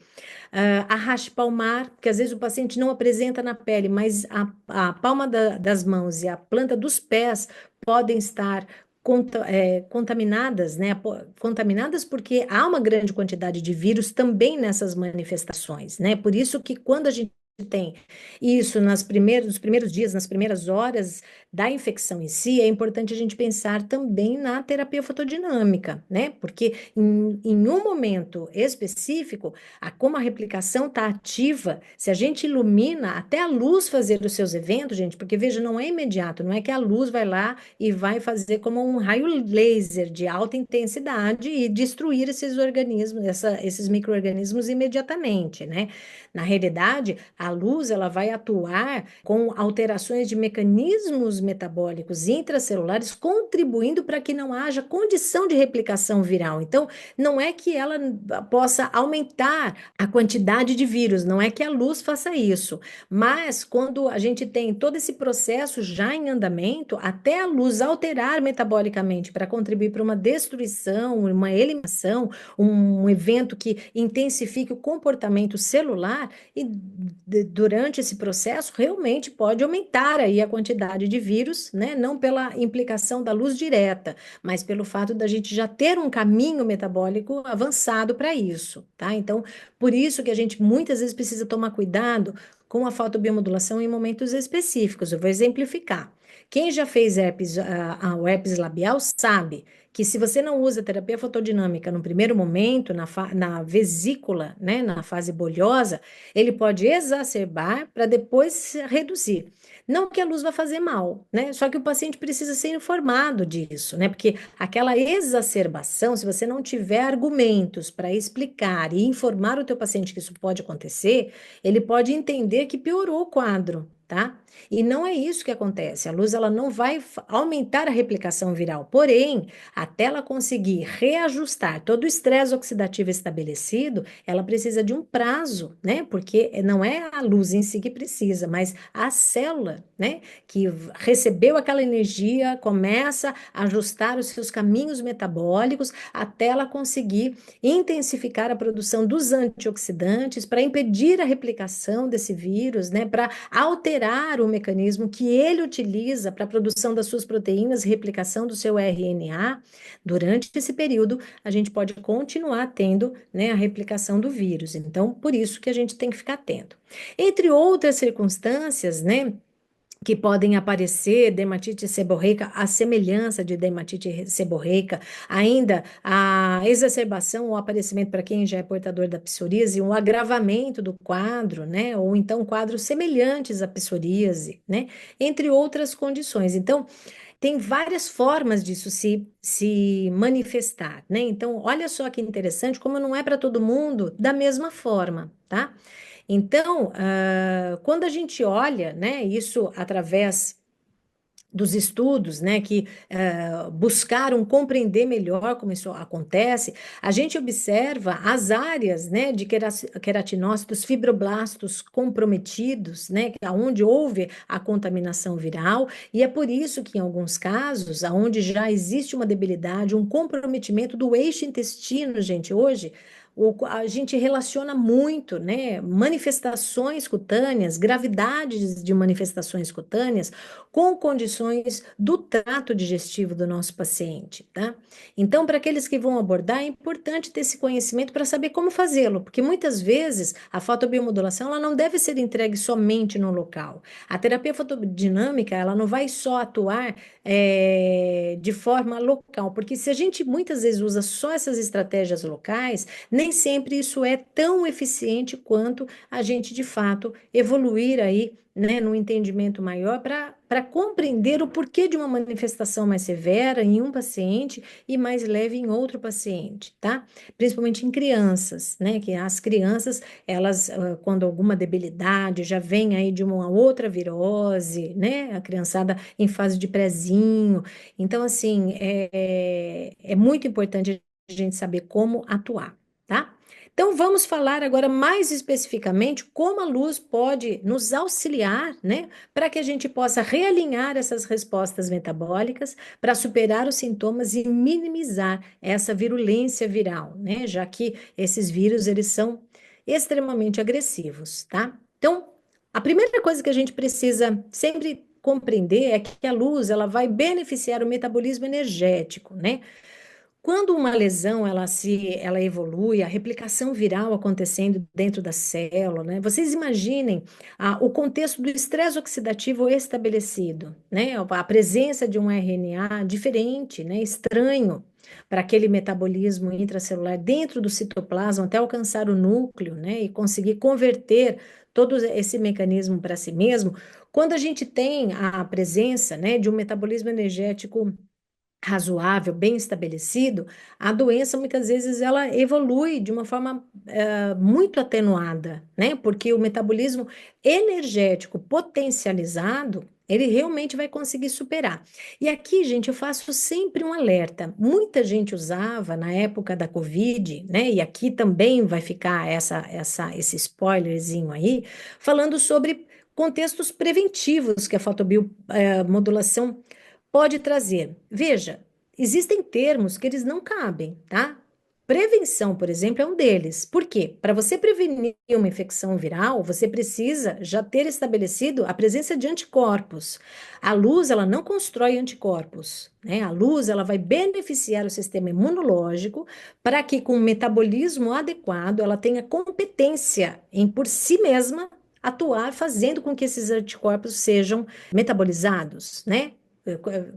A rash palmar, porque às vezes o paciente não apresenta na pele, mas a palma das mãos e a planta dos pés podem estar contaminadas, né? Contaminadas porque há uma grande quantidade de vírus também nessas manifestações, né? Por isso que quando a gente tem isso nos primeiros dias, nas primeiras horas da infecção em si, é importante a gente pensar também na terapia fotodinâmica, né? Porque em um momento específico, como a replicação está ativa, se a gente ilumina até a luz fazer os seus eventos, gente, porque veja, não é imediato, não é que a luz vai lá e vai fazer como um raio laser de alta intensidade e destruir esses organismos, esses micro-organismos imediatamente, né? Na realidade, a luz ela vai atuar com alterações de mecanismos metabólicos intracelulares, contribuindo para que não haja condição de replicação viral. Então, não é que ela possa aumentar a quantidade de vírus, não é que a luz faça isso, mas quando a gente tem todo esse processo já em andamento, até a luz alterar metabolicamente para contribuir para uma destruição, uma eliminação, um evento que intensifique o comportamento celular, e durante esse processo realmente pode aumentar aí a quantidade de vírus, né? Não pela implicação da luz direta, mas pelo fato da gente já ter um caminho metabólico avançado para isso, tá? Então, por isso que a gente muitas vezes precisa tomar cuidado com a fotobiomodulação em momentos específicos. Eu vou exemplificar. Quem já fez o herpes labial sabe que se você não usa terapia fotodinâmica no primeiro momento, na vesícula, né, na fase bolhosa, ele pode exacerbar para depois reduzir. Não que a luz vá fazer mal, né? Só que o paciente precisa ser informado disso, né? Porque aquela exacerbação, se você não tiver argumentos para explicar e informar o teu paciente que isso pode acontecer, ele pode entender que piorou o quadro, tá? E não é isso que acontece. A luz ela não vai aumentar a replicação viral, porém, até ela conseguir reajustar todo o estresse oxidativo estabelecido, ela precisa de um prazo, né? Porque não é a luz em si que precisa, mas a célula, né? Que recebeu aquela energia, começa a ajustar os seus caminhos metabólicos até ela conseguir intensificar a produção dos antioxidantes para impedir a replicação desse vírus, né? Para alterar o mecanismo que ele utiliza para a produção das suas proteínas, replicação do seu RNA. Durante esse período, a gente pode continuar tendo, né, a replicação do vírus. Então, por isso que a gente tem que ficar atento. Entre outras circunstâncias, né, que podem aparecer, dermatite seborreica, a semelhança de dermatite seborreica, ainda a exacerbação ou aparecimento para quem já é portador da psoríase, um agravamento do quadro, né, ou então quadros semelhantes à psoríase, né, entre outras condições. Então, tem várias formas disso se manifestar, né? Então, olha só que interessante, como não é para todo mundo da mesma forma, tá? Então, quando a gente olha, né, isso através dos estudos, né, que buscaram compreender melhor como isso acontece, a gente observa as áreas, né, de queratinócitos, fibroblastos comprometidos, né, onde houve a contaminação viral, e é por isso que em alguns casos, onde já existe uma debilidade, um comprometimento do eixo intestino, gente, hoje a gente relaciona muito, né, manifestações cutâneas, gravidades de manifestações cutâneas com condições do trato digestivo do nosso paciente, tá? Então, para aqueles que vão abordar, é importante ter esse conhecimento para saber como fazê-lo, porque muitas vezes a fotobiomodulação ela não deve ser entregue somente no local. A terapia fotodinâmica, ela não vai só atuar de forma local, porque se a gente muitas vezes usa só essas estratégias locais, nem sempre isso é tão eficiente quanto a gente, de fato, evoluir aí, né, num entendimento maior para compreender o porquê de uma manifestação mais severa em um paciente e mais leve em outro paciente, tá? Principalmente em crianças, né? Que as crianças, elas, quando alguma debilidade já vem aí de uma outra virose, né? A criançada em fase de prezinho. Então, assim, é muito importante a gente saber como atuar, tá? Então, vamos falar agora mais especificamente como a luz pode nos auxiliar, né, para que a gente possa realinhar essas respostas metabólicas para superar os sintomas e minimizar essa virulência viral, né, já que esses vírus, eles são extremamente agressivos, tá? Então, a primeira coisa que a gente precisa sempre compreender é que a luz, ela vai beneficiar o metabolismo energético, né? Quando uma lesão ela evolui, a replicação viral acontecendo dentro da célula, né? Vocês imaginem o contexto do estresse oxidativo estabelecido, né? A presença de um RNA diferente, né? Estranho para aquele metabolismo intracelular dentro do citoplasma até alcançar o núcleo, né? E conseguir converter todo esse mecanismo para si mesmo. Quando a gente tem a presença, né, de um metabolismo energético razoável, bem estabelecido, a doença muitas vezes ela evolui de uma forma muito atenuada, né? Porque o metabolismo energético potencializado, ele realmente vai conseguir superar. E aqui, gente, eu faço sempre um alerta. Muita gente usava na época da Covid, né? E aqui também vai ficar esse spoilerzinho aí, falando sobre contextos preventivos que a fotobiomodulação pode trazer. Veja, existem termos que eles não cabem, tá? Prevenção, por exemplo, é um deles. Por quê? Para você prevenir uma infecção viral, você precisa já ter estabelecido a presença de anticorpos. A luz, ela não constrói anticorpos, né? A luz, ela vai beneficiar o sistema imunológico para que, com um metabolismo adequado, ela tenha competência em, por si mesma, atuar, fazendo com que esses anticorpos sejam metabolizados, né?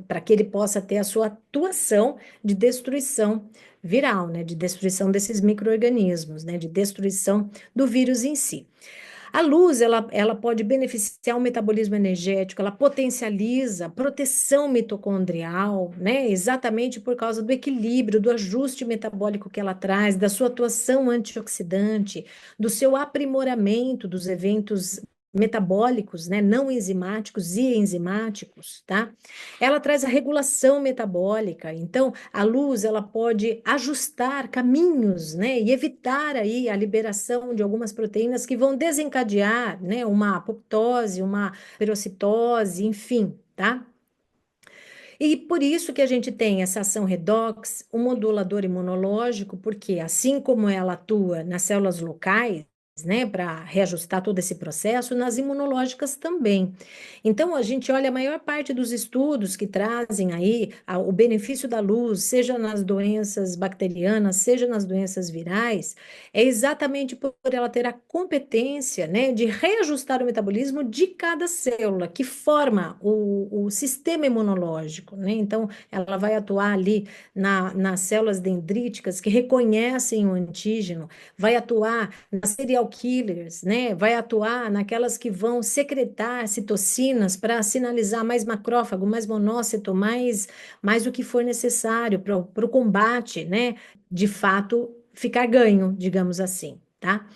Para que ele possa ter a sua atuação de destruição viral, né, de destruição desses micro-organismos, né, de destruição do vírus em si. A luz, ela pode beneficiar o metabolismo energético, ela potencializa a proteção mitocondrial, né, exatamente por causa do equilíbrio, do ajuste metabólico que ela traz, da sua atuação antioxidante, do seu aprimoramento dos eventos metabólicos, né, não enzimáticos e enzimáticos, tá? Ela traz a regulação metabólica, então a luz ela pode ajustar caminhos, né, e evitar aí a liberação de algumas proteínas que vão desencadear, né, uma apoptose, uma perocitose, enfim, tá? E por isso que a gente tem essa ação redox, um modulador imunológico, porque assim como ela atua nas células locais, né, para reajustar todo esse processo, nas imunológicas também. Então, a gente olha a maior parte dos estudos que trazem aí o benefício da luz, seja nas doenças bacterianas, seja nas doenças virais, é exatamente por ela ter a competência, né, de reajustar o metabolismo de cada célula que forma o sistema imunológico, né? Então, ela vai atuar ali nas células dendríticas que reconhecem o antígeno, vai atuar nas serial killers, né? Vai atuar naquelas que vão secretar citocinas para sinalizar mais macrófago, mais monócito, mais o que for necessário para o combate, né? De fato, ficar ganho, digamos assim, tá?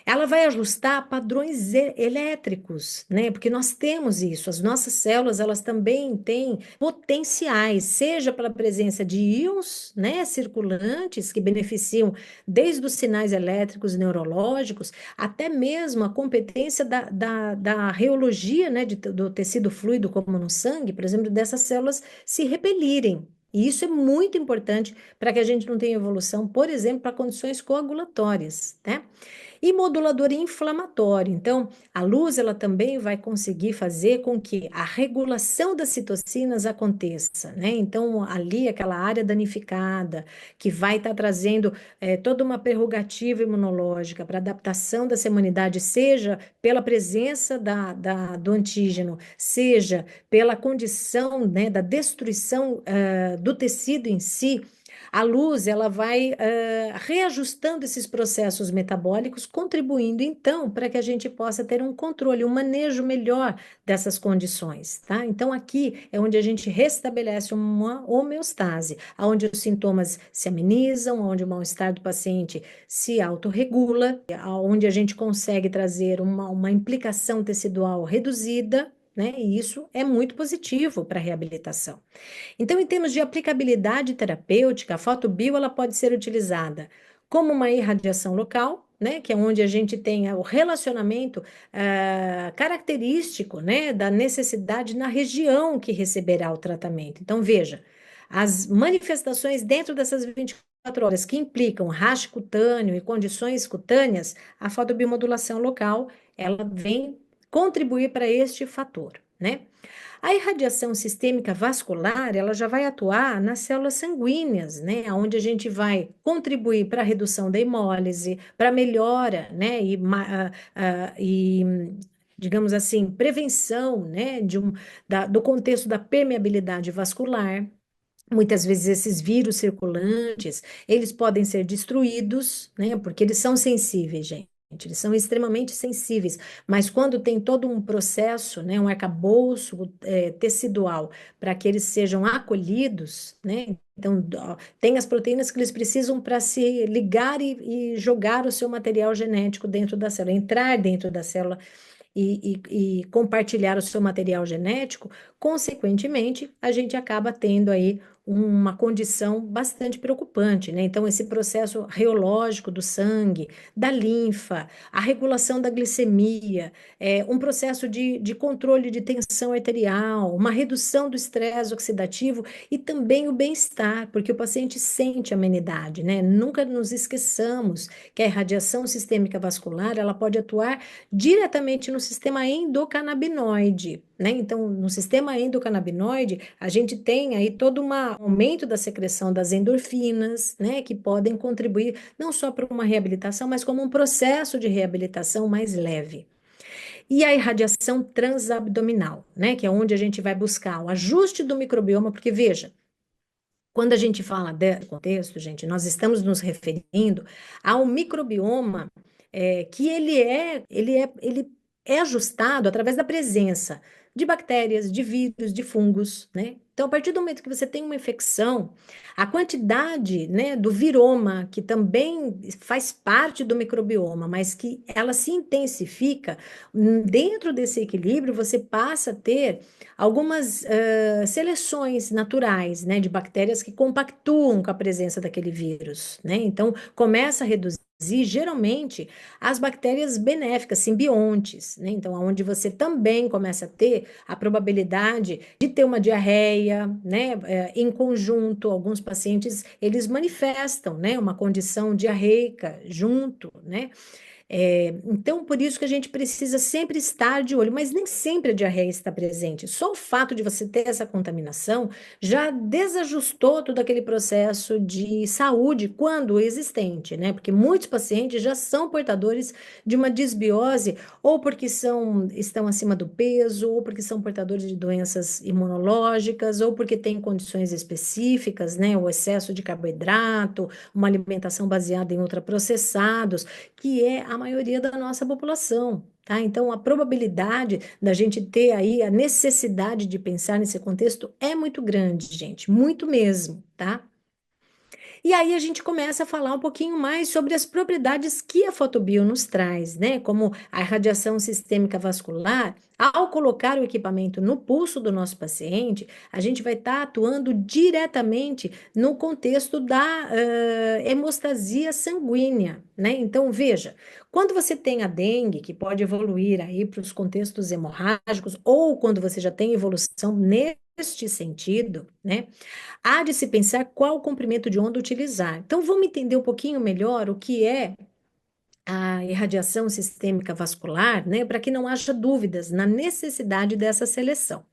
Ela vai ajustar padrões elétricos, né? Porque nós temos isso, as nossas células, elas também têm potenciais, seja pela presença de íons, né, circulantes que beneficiam desde os sinais elétricos neurológicos, até mesmo a competência da reologia, né, do tecido fluido, como no sangue, por exemplo, dessas células se repelirem. E isso é muito importante para que a gente não tenha evolução, por exemplo, para condições coagulatórias, né? E modulador inflamatório. Então, a luz ela também vai conseguir fazer com que a regulação das citocinas aconteça, né? Então, ali aquela área danificada que vai estar trazendo toda uma prerrogativa imunológica para adaptação dessa imunidade, seja pela presença do antígeno, seja pela condição, né, da destruição do tecido em si. A luz, ela vai reajustando esses processos metabólicos, contribuindo então para que a gente possa ter um controle, um manejo melhor dessas condições, tá? Então aqui é onde a gente restabelece uma homeostase, onde os sintomas se amenizam, onde o mal-estar do paciente se autorregula, onde a gente consegue trazer uma implicação tecidual reduzida, né? E isso é muito positivo para a reabilitação. Então, em termos de aplicabilidade terapêutica, a fotobio ela pode ser utilizada como uma irradiação local, né, que é onde a gente tem o relacionamento característico, né, da necessidade na região que receberá o tratamento. Então, veja, as manifestações dentro dessas 24 horas que implicam rash cutâneo e condições cutâneas, a fotobiomodulação local, ela vem contribuir para este fator, né? A irradiação sistêmica vascular, ela já vai atuar nas células sanguíneas, né, onde a gente vai contribuir para a redução da hemólise, para a melhora, né, digamos assim, prevenção, né, do contexto da permeabilidade vascular. Muitas vezes esses vírus circulantes, eles podem ser destruídos, né? Porque eles são sensíveis, gente. Eles são extremamente sensíveis, mas quando tem todo um processo, né, um arcabouço tecidual para que eles sejam acolhidos, né? Então, ó, tem as proteínas que eles precisam para se ligar e jogar o seu material genético dentro da célula, entrar dentro da célula e compartilhar o seu material genético, consequentemente, a gente acaba tendo aí uma condição bastante preocupante, né? Então, esse processo reológico do sangue, da linfa, a regulação da glicemia, um processo de controle de tensão arterial, uma redução do estresse oxidativo e também o bem-estar, porque o paciente sente amenidade, né? Nunca nos esqueçamos que a irradiação sistêmica vascular, ela pode atuar diretamente no sistema endocannabinoide, né? Então, no sistema endocannabinoide, a gente tem aí todo um aumento da secreção das endorfinas, né? Que podem contribuir não só para uma reabilitação, mas como um processo de reabilitação mais leve. E a irradiação transabdominal, né? Que é onde a gente vai buscar o ajuste do microbioma, porque veja, quando a gente fala de contexto, gente, nós estamos nos referindo ao microbioma que ele é ajustado através da presença de bactérias, de vírus, de fungos, né? Então, a partir do momento que você tem uma infecção, a quantidade, né, do viroma, que também faz parte do microbioma, mas que ela se intensifica, dentro desse equilíbrio, você passa a ter algumas seleções naturais, né, de bactérias que compactuam com a presença daquele vírus, né? Então, começa a reduzir geralmente as bactérias benéficas, simbiontes, né? Então, onde você também começa a ter a probabilidade de ter uma diarreia, né? Em conjunto, alguns pacientes, eles manifestam, né, uma condição diarreica junto, né? Então, por isso que a gente precisa sempre estar de olho, mas nem sempre a diarreia está presente. Só o fato de você ter essa contaminação já desajustou todo aquele processo de saúde quando existente, né? Porque muitos pacientes já são portadores de uma disbiose, ou porque estão acima do peso, ou porque são portadores de doenças imunológicas, ou porque têm condições específicas, né? O excesso de carboidrato, uma alimentação baseada em ultraprocessados que é a maioria da nossa população, tá? Então, a probabilidade da gente ter aí a necessidade de pensar nesse contexto é muito grande, gente, muito mesmo, tá? E aí a gente começa a falar um pouquinho mais sobre as propriedades que a fotobio nos traz, né? Como a radiação sistêmica vascular. Ao colocar o equipamento no pulso do nosso paciente, a gente vai estar atuando diretamente no contexto da hemostasia sanguínea, né? Então, veja, quando você tem a dengue, que pode evoluir aí para os contextos hemorrágicos, ou quando você já tem evolução neste sentido, né? Há de se pensar qual o comprimento de onda utilizar. Então, vamos entender um pouquinho melhor o que é a irradiação sistêmica vascular, né, para que não haja dúvidas na necessidade dessa seleção.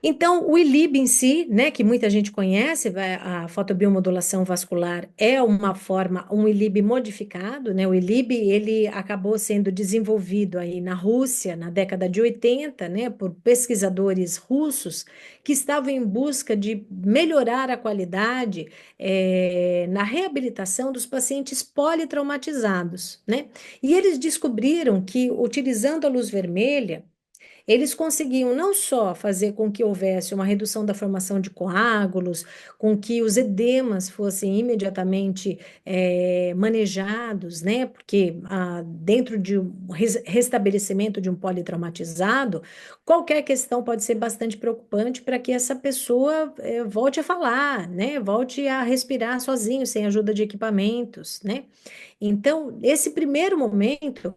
Então, o ILIB em si, né, que muita gente conhece, a fotobiomodulação vascular é uma forma, um ILIB modificado, né? O ILIB, ele acabou sendo desenvolvido aí na Rússia na década de 80, né, por pesquisadores russos que estavam em busca de melhorar a qualidade na reabilitação dos pacientes politraumatizados, né? E eles descobriram que utilizando a luz vermelha eles conseguiam não só fazer com que houvesse uma redução da formação de coágulos, com que os edemas fossem imediatamente manejados, né? Porque dentro de um restabelecimento de um politraumatizado, qualquer questão pode ser bastante preocupante para que essa pessoa volte a falar, né? Volte a respirar sozinho, sem ajuda de equipamentos, né? Então, esse primeiro momento,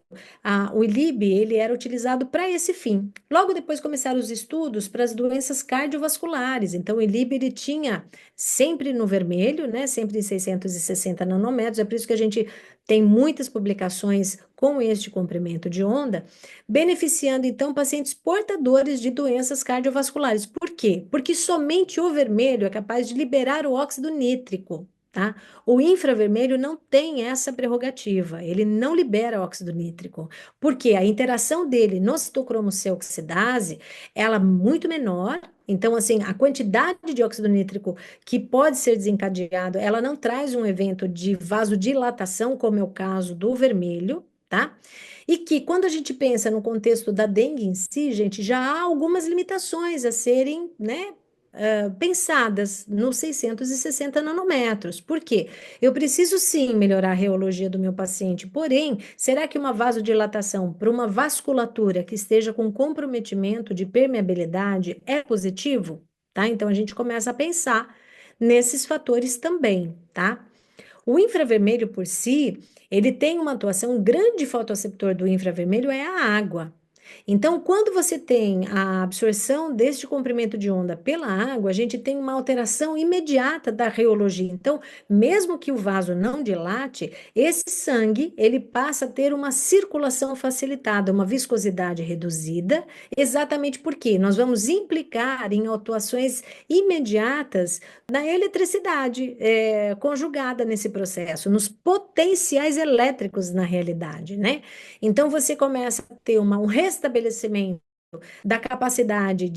o ILIB, ele era utilizado para esse fim. Logo depois começaram os estudos para as doenças cardiovasculares. Então, o ILIB, ele tinha sempre no vermelho, né, sempre em 660 nanômetros, é por isso que a gente tem muitas publicações com este comprimento de onda, beneficiando, então, pacientes portadores de doenças cardiovasculares. Por quê? Porque somente o vermelho é capaz de liberar o óxido nítrico, tá? O infravermelho não tem essa prerrogativa, ele não libera óxido nítrico, porque a interação dele no citocromo C oxidase, ela é muito menor, então, assim, a quantidade de óxido nítrico que pode ser desencadeado, ela não traz um evento de vasodilatação, como é o caso do vermelho, tá? E que, quando a gente pensa no contexto da dengue em si, gente, já há algumas limitações a serem, né, pensadas nos 660 nanômetros. Por quê? Eu preciso sim melhorar a reologia do meu paciente, porém, será que uma vasodilatação para uma vasculatura que esteja com comprometimento de permeabilidade é positivo? Tá? Então a gente começa a pensar nesses fatores também, tá? O infravermelho por si, ele tem uma atuação, um grande fotoreceptor do infravermelho é a água. Então, quando você tem a absorção deste comprimento de onda pela água, a gente tem uma alteração imediata da reologia. Então, mesmo que o vaso não dilate, esse sangue, ele passa a ter uma circulação facilitada, uma viscosidade reduzida, exatamente porque nós vamos implicar em atuações imediatas na eletricidade conjugada nesse processo, nos potenciais elétricos na realidade, né? Então você começa a ter um restabelecimento da capacidade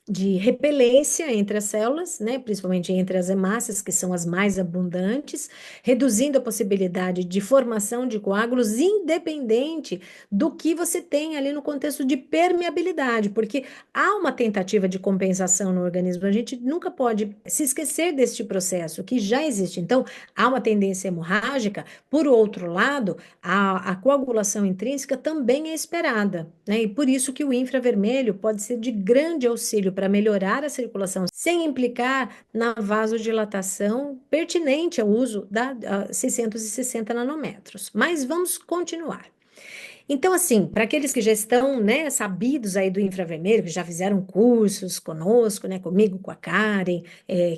de repelência entre as células, né, principalmente entre as hemácias, que são as mais abundantes, reduzindo a possibilidade de formação de coágulos, independente do que você tem ali no contexto de permeabilidade, porque há uma tentativa de compensação no organismo, a gente nunca pode se esquecer deste processo que já existe. Então, há uma tendência hemorrágica, por outro lado, a coagulação intrínseca também é esperada, né, e por isso que o infravermelho pode ser de grande auxílio para melhorar a circulação, sem implicar na vasodilatação pertinente ao uso da 660 nanômetros. Mas vamos continuar. Então, assim, para aqueles que já estão, né, sabidos aí do infravermelho, que já fizeram cursos conosco, né, comigo, com a Karen,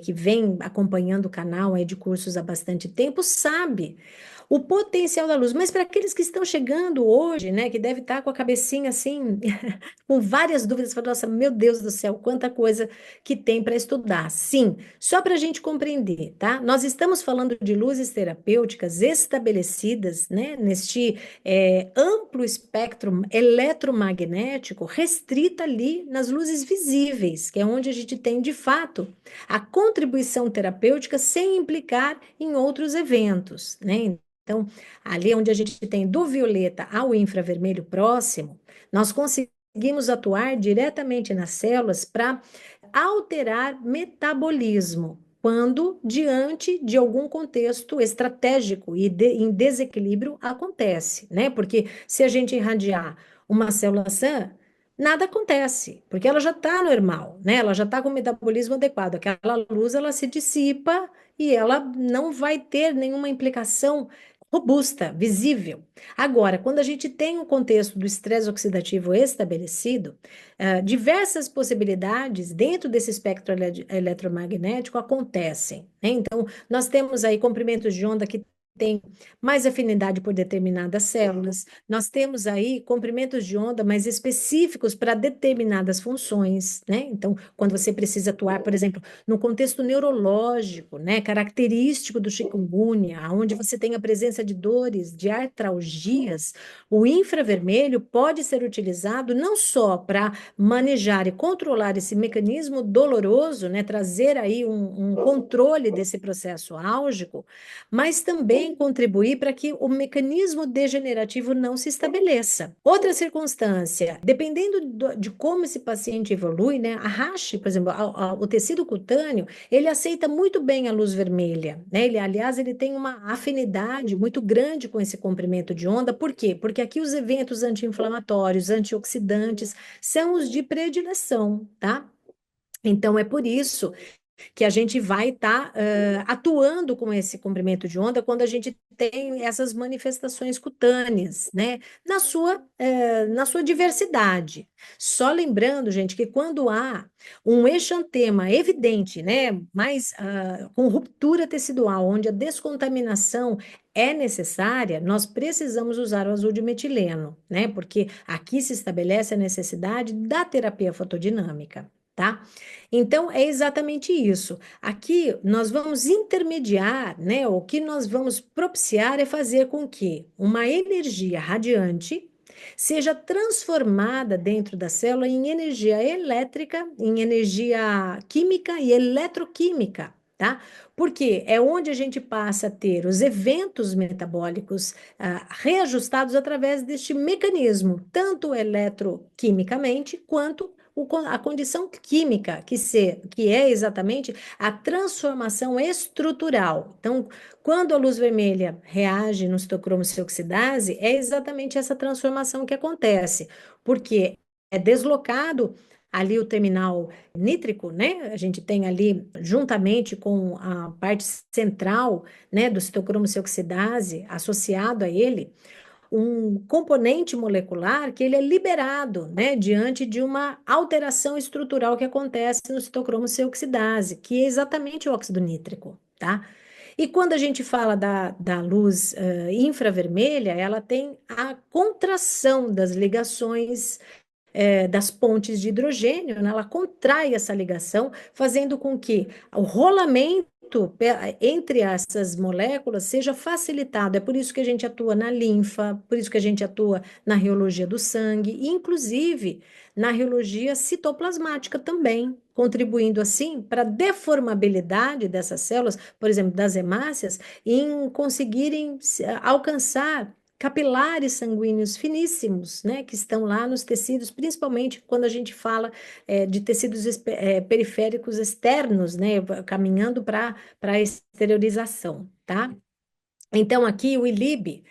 que vem acompanhando o canal aí de cursos há bastante tempo, sabe o potencial da luz. Mas para aqueles que estão chegando hoje, né, que deve estar com a cabecinha assim, com várias dúvidas, fala, nossa, meu Deus do céu, quanta coisa que tem para estudar. Sim, só para a gente compreender, tá? Nós estamos falando de luzes terapêuticas estabelecidas, né, neste amplo espectro eletromagnético, restrita ali nas luzes visíveis, que é onde a gente tem, de fato, a contribuição terapêutica sem implicar em outros eventos, né? Então, ali onde a gente tem do violeta ao infravermelho próximo, nós conseguimos atuar diretamente nas células para alterar metabolismo, quando diante de algum contexto estratégico e em desequilíbrio acontece, né? Porque se a gente irradiar uma célula sã, nada acontece, porque ela já está normal, né? Ela já está com o metabolismo adequado. Aquela luz ela se dissipa e ela não vai ter nenhuma implicação robusta, visível. Agora, quando a gente tem um contexto do estresse oxidativo estabelecido, diversas possibilidades dentro desse espectro eletromagnético acontecem, né? Então, nós temos aí comprimentos de onda que tem mais afinidade por determinadas células. Nós temos aí comprimentos de onda mais específicos para determinadas funções, né? Então, quando você precisa atuar, por exemplo, no contexto neurológico, né, característico do chikungunya, onde você tem a presença de dores, de artralgias, o infravermelho pode ser utilizado não só para manejar e controlar esse mecanismo doloroso, né, trazer aí um controle desse processo álgico, mas também contribuir para que o mecanismo degenerativo não se estabeleça. Outra circunstância, dependendo de como esse paciente evolui, né, a haste, por exemplo, o tecido cutâneo, ele aceita muito bem a luz vermelha, né? Ele, aliás, ele tem uma afinidade muito grande com esse comprimento de onda. Por quê? Porque aqui os eventos anti-inflamatórios, antioxidantes, são os de predileção, tá? Então, é por isso que a gente vai estar atuando com esse comprimento de onda quando a gente tem essas manifestações cutâneas, né? Na sua diversidade. Só lembrando, gente, que quando há um exantema evidente, né? Mais com ruptura tecidual, onde a descontaminação é necessária, nós precisamos usar o azul de metileno, né? Porque aqui se estabelece a necessidade da terapia fotodinâmica, tá? Então, é exatamente isso. Aqui nós vamos intermediar, né? O que nós vamos propiciar é fazer com que uma energia radiante seja transformada dentro da célula em energia elétrica, em energia química e eletroquímica, tá? Porque é onde a gente passa a ter os eventos metabólicos reajustados através deste mecanismo, tanto eletroquimicamente quanto a condição química, que é exatamente a transformação estrutural. Então, quando a luz vermelha reage no citocromo C oxidase, é exatamente essa transformação que acontece, porque é deslocado ali o terminal nítrico, né? A gente tem ali, juntamente com a parte central, né, do citocromo C oxidase, associado a ele, um componente molecular que ele é liberado, né, diante de uma alteração estrutural que acontece no citocromo C oxidase, que é exatamente o óxido nítrico, tá? E quando a gente fala da luz infravermelha, ela tem a contração das ligações das pontes de hidrogênio, né, ela contrai essa ligação, fazendo com que o rolamento entre essas moléculas seja facilitado. É por isso que a gente atua na linfa, por isso que a gente atua na reologia do sangue, e inclusive na reologia citoplasmática também, contribuindo assim para a deformabilidade dessas células, por exemplo, das hemácias, em conseguirem alcançar capilares sanguíneos finíssimos, né, que estão lá nos tecidos, principalmente quando a gente fala de tecidos periféricos externos, né, caminhando para a exteriorização, tá? Então, aqui o ILIB,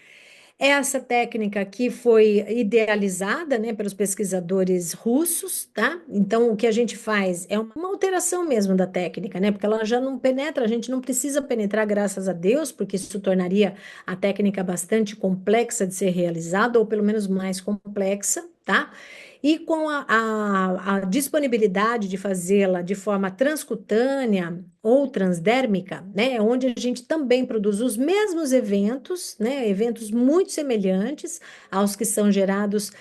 essa técnica aqui foi idealizada, né, pelos pesquisadores russos, tá? Então, o que a gente faz é uma alteração mesmo da técnica, né? Porque ela já não penetra, a gente não precisa penetrar, graças a Deus, porque isso tornaria a técnica bastante complexa de ser realizada, ou pelo menos mais complexa, tá? E com a disponibilidade de fazê-la de forma transcutânea ou transdérmica, né, onde a gente também produz os mesmos eventos, né, eventos muito semelhantes aos que são gerados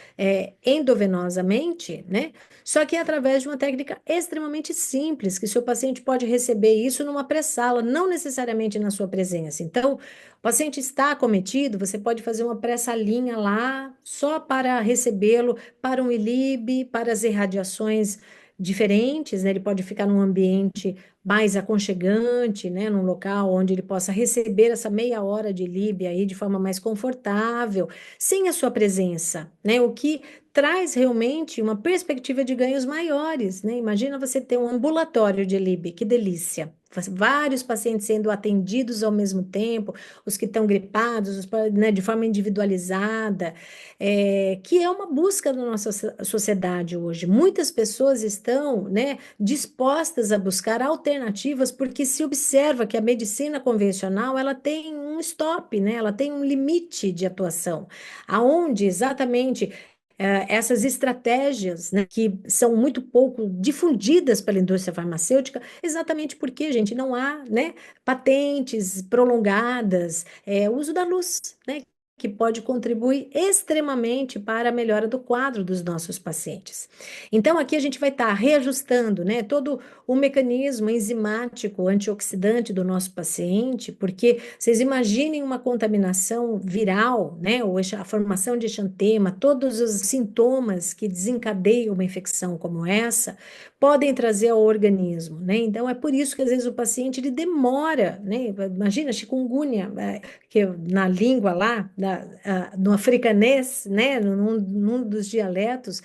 endovenosamente, né, só que através de uma técnica extremamente simples, que seu paciente pode receber isso numa pré-sala, não necessariamente na sua presença. Então, o paciente está acometido, você pode fazer uma pré-salinha lá só para recebê-lo para um ILIB, para as irradiações diferentes, né? Ele pode ficar num ambiente mais aconchegante, né? Num local onde ele possa receber essa meia hora de ILIB aí de forma mais confortável, sem a sua presença, né? O que traz realmente uma perspectiva de ganhos maiores, né? Imagina você ter um ambulatório de ILIB, que delícia! Vários pacientes sendo atendidos ao mesmo tempo, os que estão gripados, né, de forma individualizada, que é uma busca da nossa sociedade hoje. Muitas pessoas estão, né, dispostas a buscar alternativas porque se observa que a medicina convencional ela tem um stop, né, ela tem um limite de atuação, aonde exatamente essas estratégias, né, que são muito pouco difundidas pela indústria farmacêutica, exatamente porque, gente, não há, né, patentes prolongadas, o uso da luz, né, que pode contribuir extremamente para a melhora do quadro dos nossos pacientes. Então, aqui a gente vai estar reajustando, né, todo o mecanismo enzimático antioxidante do nosso paciente, porque vocês imaginem uma contaminação viral, né, ou a formação de exantema, todos os sintomas que desencadeiam uma infecção como essa, podem trazer ao organismo, né? Então, é por isso que às vezes o paciente ele demora, né? Imagina chikungunya, que na língua lá, no africanês, né, num dos dialetos,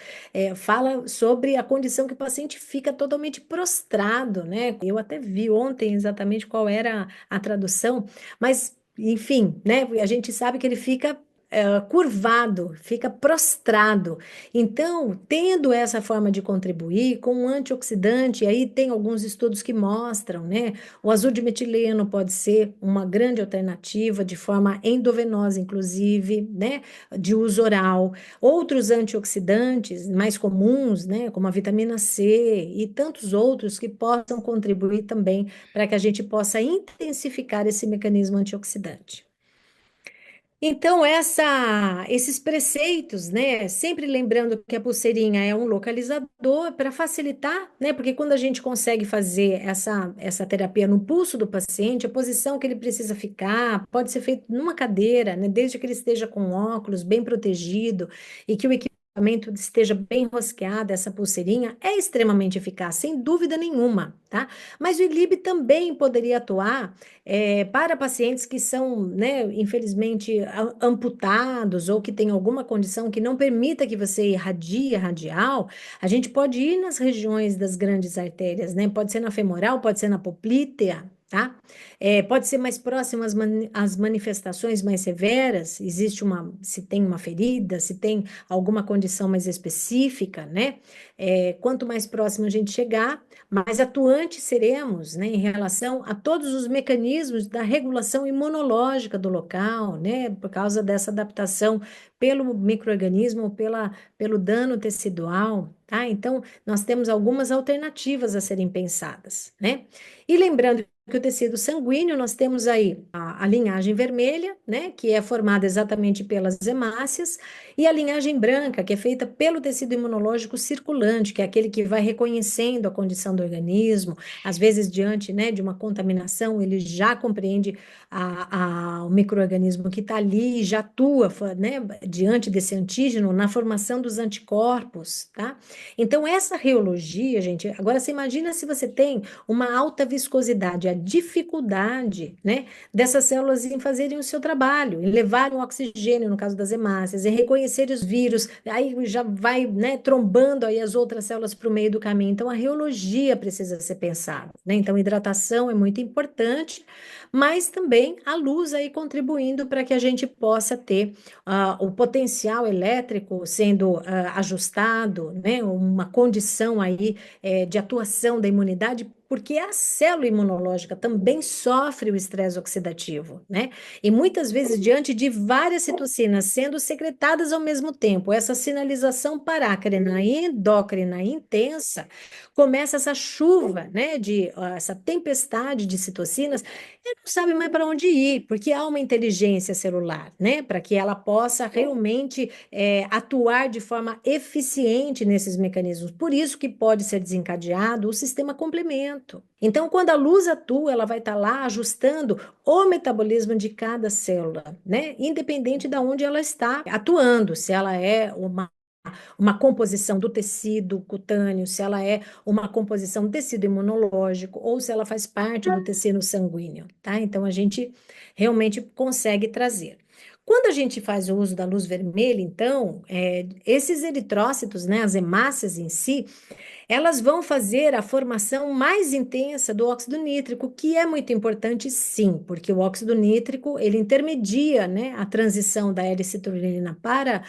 fala sobre a condição que o paciente fica totalmente prostrado, né? Eu até vi ontem exatamente qual era a tradução, mas, enfim, né? A gente sabe que ele fica curvado, fica prostrado. Então, tendo essa forma de contribuir com um antioxidante, aí tem alguns estudos que mostram, né? O azul de metileno pode ser uma grande alternativa de forma endovenosa, inclusive, né? De uso oral. Outros antioxidantes mais comuns, né? Como a vitamina C e tantos outros que possam contribuir também para que a gente possa intensificar esse mecanismo antioxidante. Então, esses preceitos, né? Sempre lembrando que a pulseirinha é um localizador para facilitar, né? Porque quando a gente consegue fazer essa terapia no pulso do paciente, a posição que ele precisa ficar pode ser feita numa cadeira, né? Desde que ele esteja com óculos, bem protegido e que o equipamento esteja bem rosqueado, essa pulseirinha é extremamente eficaz, sem dúvida nenhuma, tá? Mas o ILIB também poderia atuar para pacientes que são, né, infelizmente, amputados ou que têm alguma condição que não permita que você irradie a radial, a gente pode ir nas regiões das grandes artérias, né? Pode ser na femoral, pode ser na poplítea, tá? Pode ser mais próximo às manifestações mais severas, se tem uma ferida, se tem alguma condição mais específica, né? Quanto mais próximo a gente chegar, mais atuantes seremos, né, em relação a todos os mecanismos da regulação imunológica do local, né, por causa dessa adaptação pelo micro-organismo, pelo dano tecidual, tá? Então, nós temos algumas alternativas a serem pensadas, né? E lembrando que o tecido sanguíneo, nós temos aí a linhagem vermelha, né, que é formada exatamente pelas hemácias, e a linhagem branca, que é feita pelo tecido imunológico circulante, que é aquele que vai reconhecendo a condição do organismo, às vezes diante, né, de uma contaminação, ele já compreende o micro-organismo que está ali e já atua, né, diante desse antígeno na formação dos anticorpos, tá? Então, essa reologia, gente, agora você imagina se você tem uma alta viscosidade, a dificuldade, né, dessas células em fazerem o seu trabalho, em levarem o oxigênio, no caso das hemácias, em reconhecer os vírus, aí já vai, né, trombando aí as outras células para o meio do caminho. Então, a reologia precisa ser pensada, né? Então, hidratação é muito importante, mas também a luz aí contribuindo para que a gente possa ter o potencial elétrico sendo ajustado, né? Uma condição aí de atuação da imunidade, porque a célula imunológica também sofre o estresse oxidativo, né? E muitas vezes, diante de várias citocinas sendo secretadas ao mesmo tempo, essa sinalização parácrina e endócrina intensa, começa essa chuva, né? Essa tempestade de citocinas, e não sabe mais para onde ir, porque há uma inteligência celular, né? Para que ela possa realmente atuar de forma eficiente nesses mecanismos. Por isso que pode ser desencadeado o sistema complemento. Então, quando a luz atua, ela vai estar lá ajustando o metabolismo de cada célula, né? Independente de onde ela está atuando, se ela é uma composição do tecido cutâneo, se ela é uma composição do tecido imunológico ou se ela faz parte do tecido sanguíneo, tá? Então, a gente realmente consegue trazer. Quando a gente faz o uso da luz vermelha, então, esses eritrócitos, né, as hemácias em si, elas vão fazer a formação mais intensa do óxido nítrico, que é muito importante, sim, porque o óxido nítrico, ele intermedia, né, a transição da L-citrulina para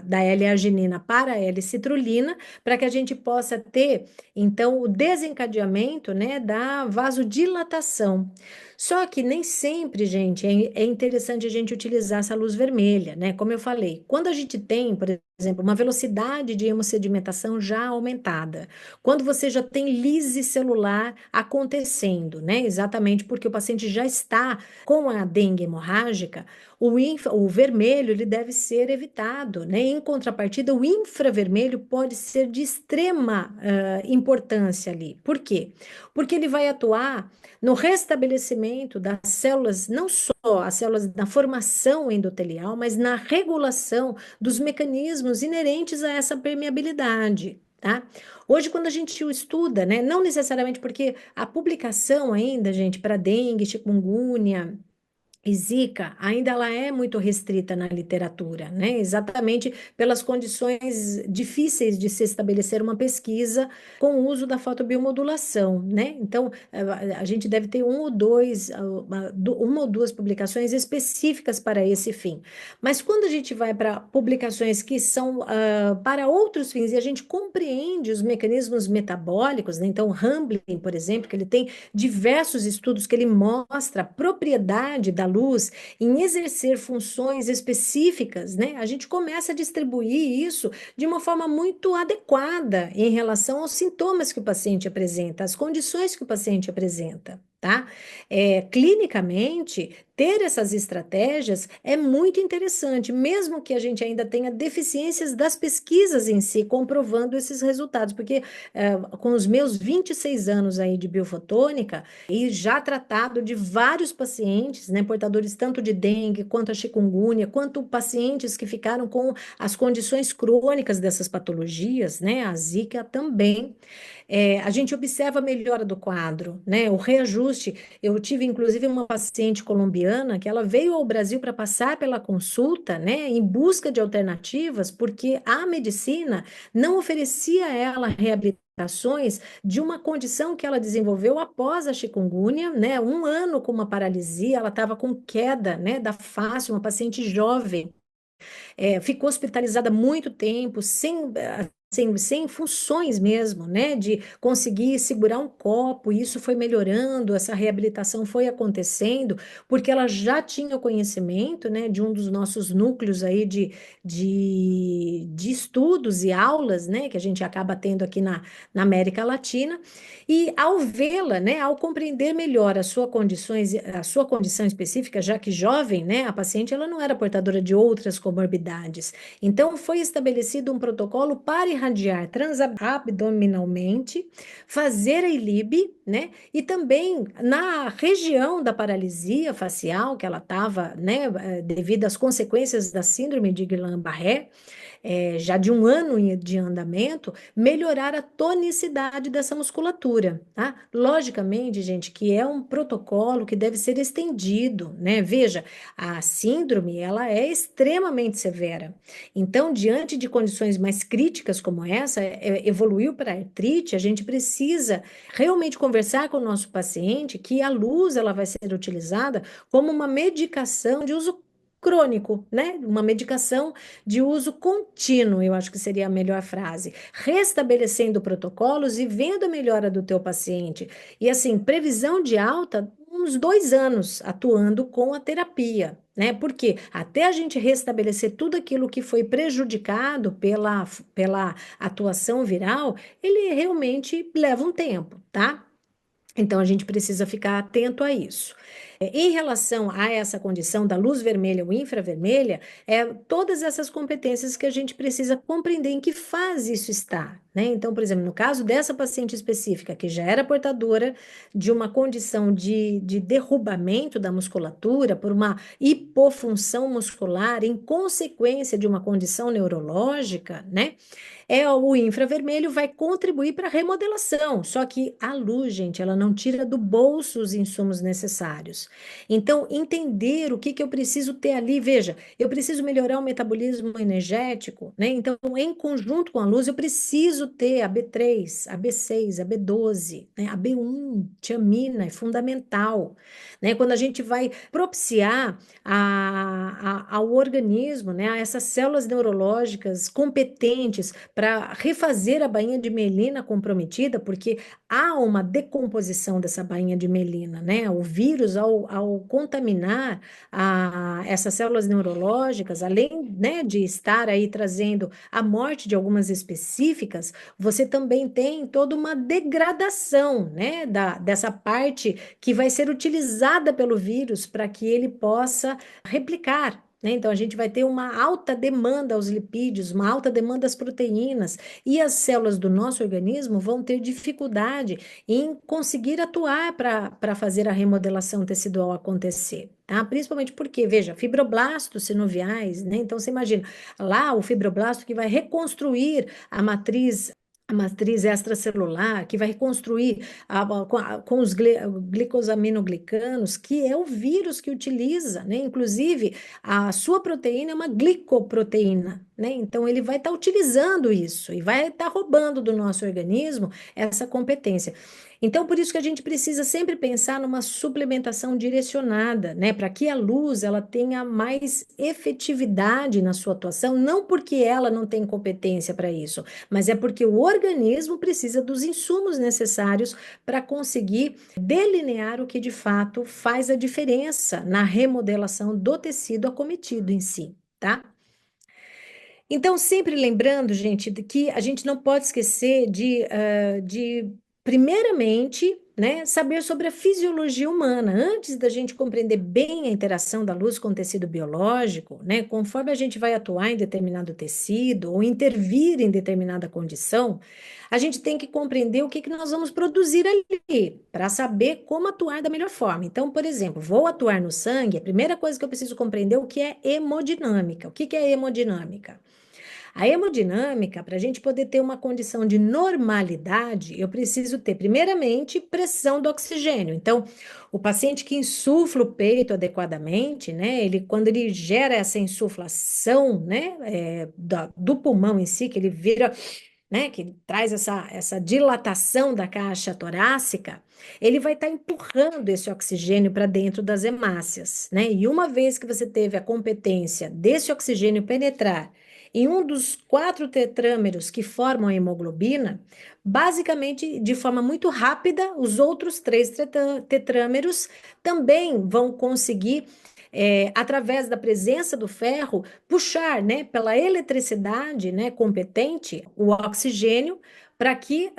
da L-arginina para a L-citrulina, para que a gente possa ter, então, o desencadeamento, né, da vasodilatação. Só que nem sempre, gente, é interessante a gente utilizar essa luz vermelha, né? Como eu falei, quando a gente tem, por exemplo, uma velocidade de hemossedimentação já aumentada, quando você já tem lise celular acontecendo, né? Exatamente porque o paciente já está com a dengue hemorrágica, o vermelho ele deve ser evitado, né? Em contrapartida, o infravermelho pode ser de extrema importância ali. Por quê? Porque ele vai atuar no restabelecimento das células, não só as células na formação endotelial, mas na regulação dos mecanismos inerentes a essa permeabilidade. Tá? Hoje, quando a gente o estuda, né, não necessariamente porque a publicação ainda, gente, para dengue, chikungunya, e Zika, ainda ela é muito restrita na literatura, né? Exatamente pelas condições difíceis de se estabelecer uma pesquisa com o uso da fotobiomodulação, né? Então, a gente deve ter uma ou duas publicações específicas para esse fim. Mas quando a gente vai para publicações que são para outros fins e a gente compreende os mecanismos metabólicos, né? Então, Hamblin, por exemplo, que ele tem diversos estudos que ele mostra a propriedade da luz em exercer funções específicas, né? A gente começa a distribuir isso de uma forma muito adequada em relação aos sintomas que o paciente apresenta, às condições que o paciente apresenta. Tá? Clinicamente, ter essas estratégias é muito interessante, mesmo que a gente ainda tenha deficiências das pesquisas em si, comprovando esses resultados, porque com os meus 26 anos aí de biofotônica, e já tratado de vários pacientes, né, portadores tanto de dengue quanto a chikungunya, quanto pacientes que ficaram com as condições crônicas dessas patologias, né, a Zika também. A gente observa a melhora do quadro, né, o reajuste. Eu tive, inclusive, uma paciente colombiana que ela veio ao Brasil para passar pela consulta, né, em busca de alternativas, porque a medicina não oferecia a ela reabilitações de uma condição que ela desenvolveu após a chikungunya, né? Um ano com uma paralisia, ela estava com queda, né, da face, uma paciente jovem. Ficou hospitalizada muito tempo, sem funções mesmo, né? De conseguir segurar um copo, e isso foi melhorando, essa reabilitação foi acontecendo, porque ela já tinha conhecimento, né, de um dos nossos núcleos aí de estudos e aulas, né, que a gente acaba tendo aqui na América Latina, e ao vê-la, né, ao compreender melhor a sua condição específica, já que jovem, né, a paciente ela não era portadora de outras comorbidades. Então, foi estabelecido um protocolo para irradiar transabdominalmente, fazer a ILIB, né? E também na região da paralisia facial, que ela estava, né, devido às consequências da síndrome de Guillain-Barré, já de um ano de andamento, melhorar a tonicidade dessa musculatura, tá? Logicamente, gente, que é um protocolo que deve ser estendido, né? Veja, a síndrome, ela é extremamente severa. Então, diante de condições mais críticas como essa, evoluiu para artrite, a gente precisa realmente conversar com o nosso paciente que a luz ela vai ser utilizada como uma medicação de uso crônico, né? Uma medicação de uso contínuo, eu acho que seria a melhor frase, restabelecendo protocolos e vendo a melhora do teu paciente. E assim, previsão de alta, uns 2 anos atuando com a terapia, né? Porque até a gente restabelecer tudo aquilo que foi prejudicado pela atuação viral, ele realmente leva um tempo, tá? Então, a gente precisa ficar atento a isso. Em relação a essa condição da luz vermelha ou infravermelha, todas essas competências que a gente precisa compreender em que fase isso está, né? Então, por exemplo, no caso dessa paciente específica, que já era portadora de uma condição de derrubamento da musculatura por uma hipofunção muscular em consequência de uma condição neurológica, né? O infravermelho vai contribuir para a remodelação, só que a luz, gente, ela não tira do bolso os insumos necessários. Então, entender o que que eu preciso ter ali, veja, eu preciso melhorar o metabolismo energético, né? Então, em conjunto com a luz, eu preciso preciso ter a B3, a B6, a B12, né? A B1, tiamina, é fundamental, né? Quando a gente vai propiciar ao organismo, né, a essas células neurológicas competentes para refazer a bainha de mielina comprometida, porque há uma decomposição dessa bainha de mielina, né? O vírus, ao contaminar essas células neurológicas, além, né, de estar aí trazendo a morte de algumas específicas, você também tem toda uma degradação, né, dessa parte que vai ser utilizada pelo vírus para que ele possa replicar. Né? Então, a gente vai ter uma alta demanda aos lipídios, uma alta demanda às proteínas, e as células do nosso organismo vão ter dificuldade em conseguir atuar para fazer a remodelação tecidual acontecer. Tá? Principalmente porque, veja, fibroblastos sinoviais, né? Então, você imagina, lá o fibroblasto que vai reconstruir a matriz extracelular, que vai reconstruir com os glicosaminoglicanos, que é o vírus que utiliza, né? Inclusive, a sua proteína é uma glicoproteína, né? Então, ele vai estar utilizando isso e vai estar roubando do nosso organismo essa competência. Então, por isso que a gente precisa sempre pensar numa suplementação direcionada, né, para que a luz ela tenha mais efetividade na sua atuação, não porque ela não tem competência para isso, mas é porque o organismo precisa dos insumos necessários para conseguir delinear o que de fato faz a diferença na remodelação do tecido acometido em si, tá? Então, sempre lembrando, gente, de que a gente não pode esquecer de primeiramente, né, saber sobre a fisiologia humana. Antes da gente compreender bem a interação da luz com o tecido biológico, né, conforme a gente vai atuar em determinado tecido ou intervir em determinada condição, a gente tem que compreender o que que nós vamos produzir ali, para saber como atuar da melhor forma. Então, por exemplo, vou atuar no sangue, a primeira coisa que eu preciso compreender é o que é hemodinâmica. O que que é hemodinâmica? A hemodinâmica, para a gente poder ter uma condição de normalidade, eu preciso ter, primeiramente, pressão do oxigênio. Então, o paciente que insufla o peito adequadamente, né, quando ele gera essa insuflação, né, do pulmão em si, que ele vira, né, que ele traz essa dilatação da caixa torácica, ele vai estar empurrando esse oxigênio para dentro das hemácias, né? E uma vez que você teve a competência desse oxigênio penetrar em um dos quatro tetrâmeros que formam a hemoglobina, basicamente, de forma muito rápida, os outros três tetrâmeros também vão conseguir, através da presença do ferro, puxar, né, pela eletricidade, né, competente, o oxigênio para que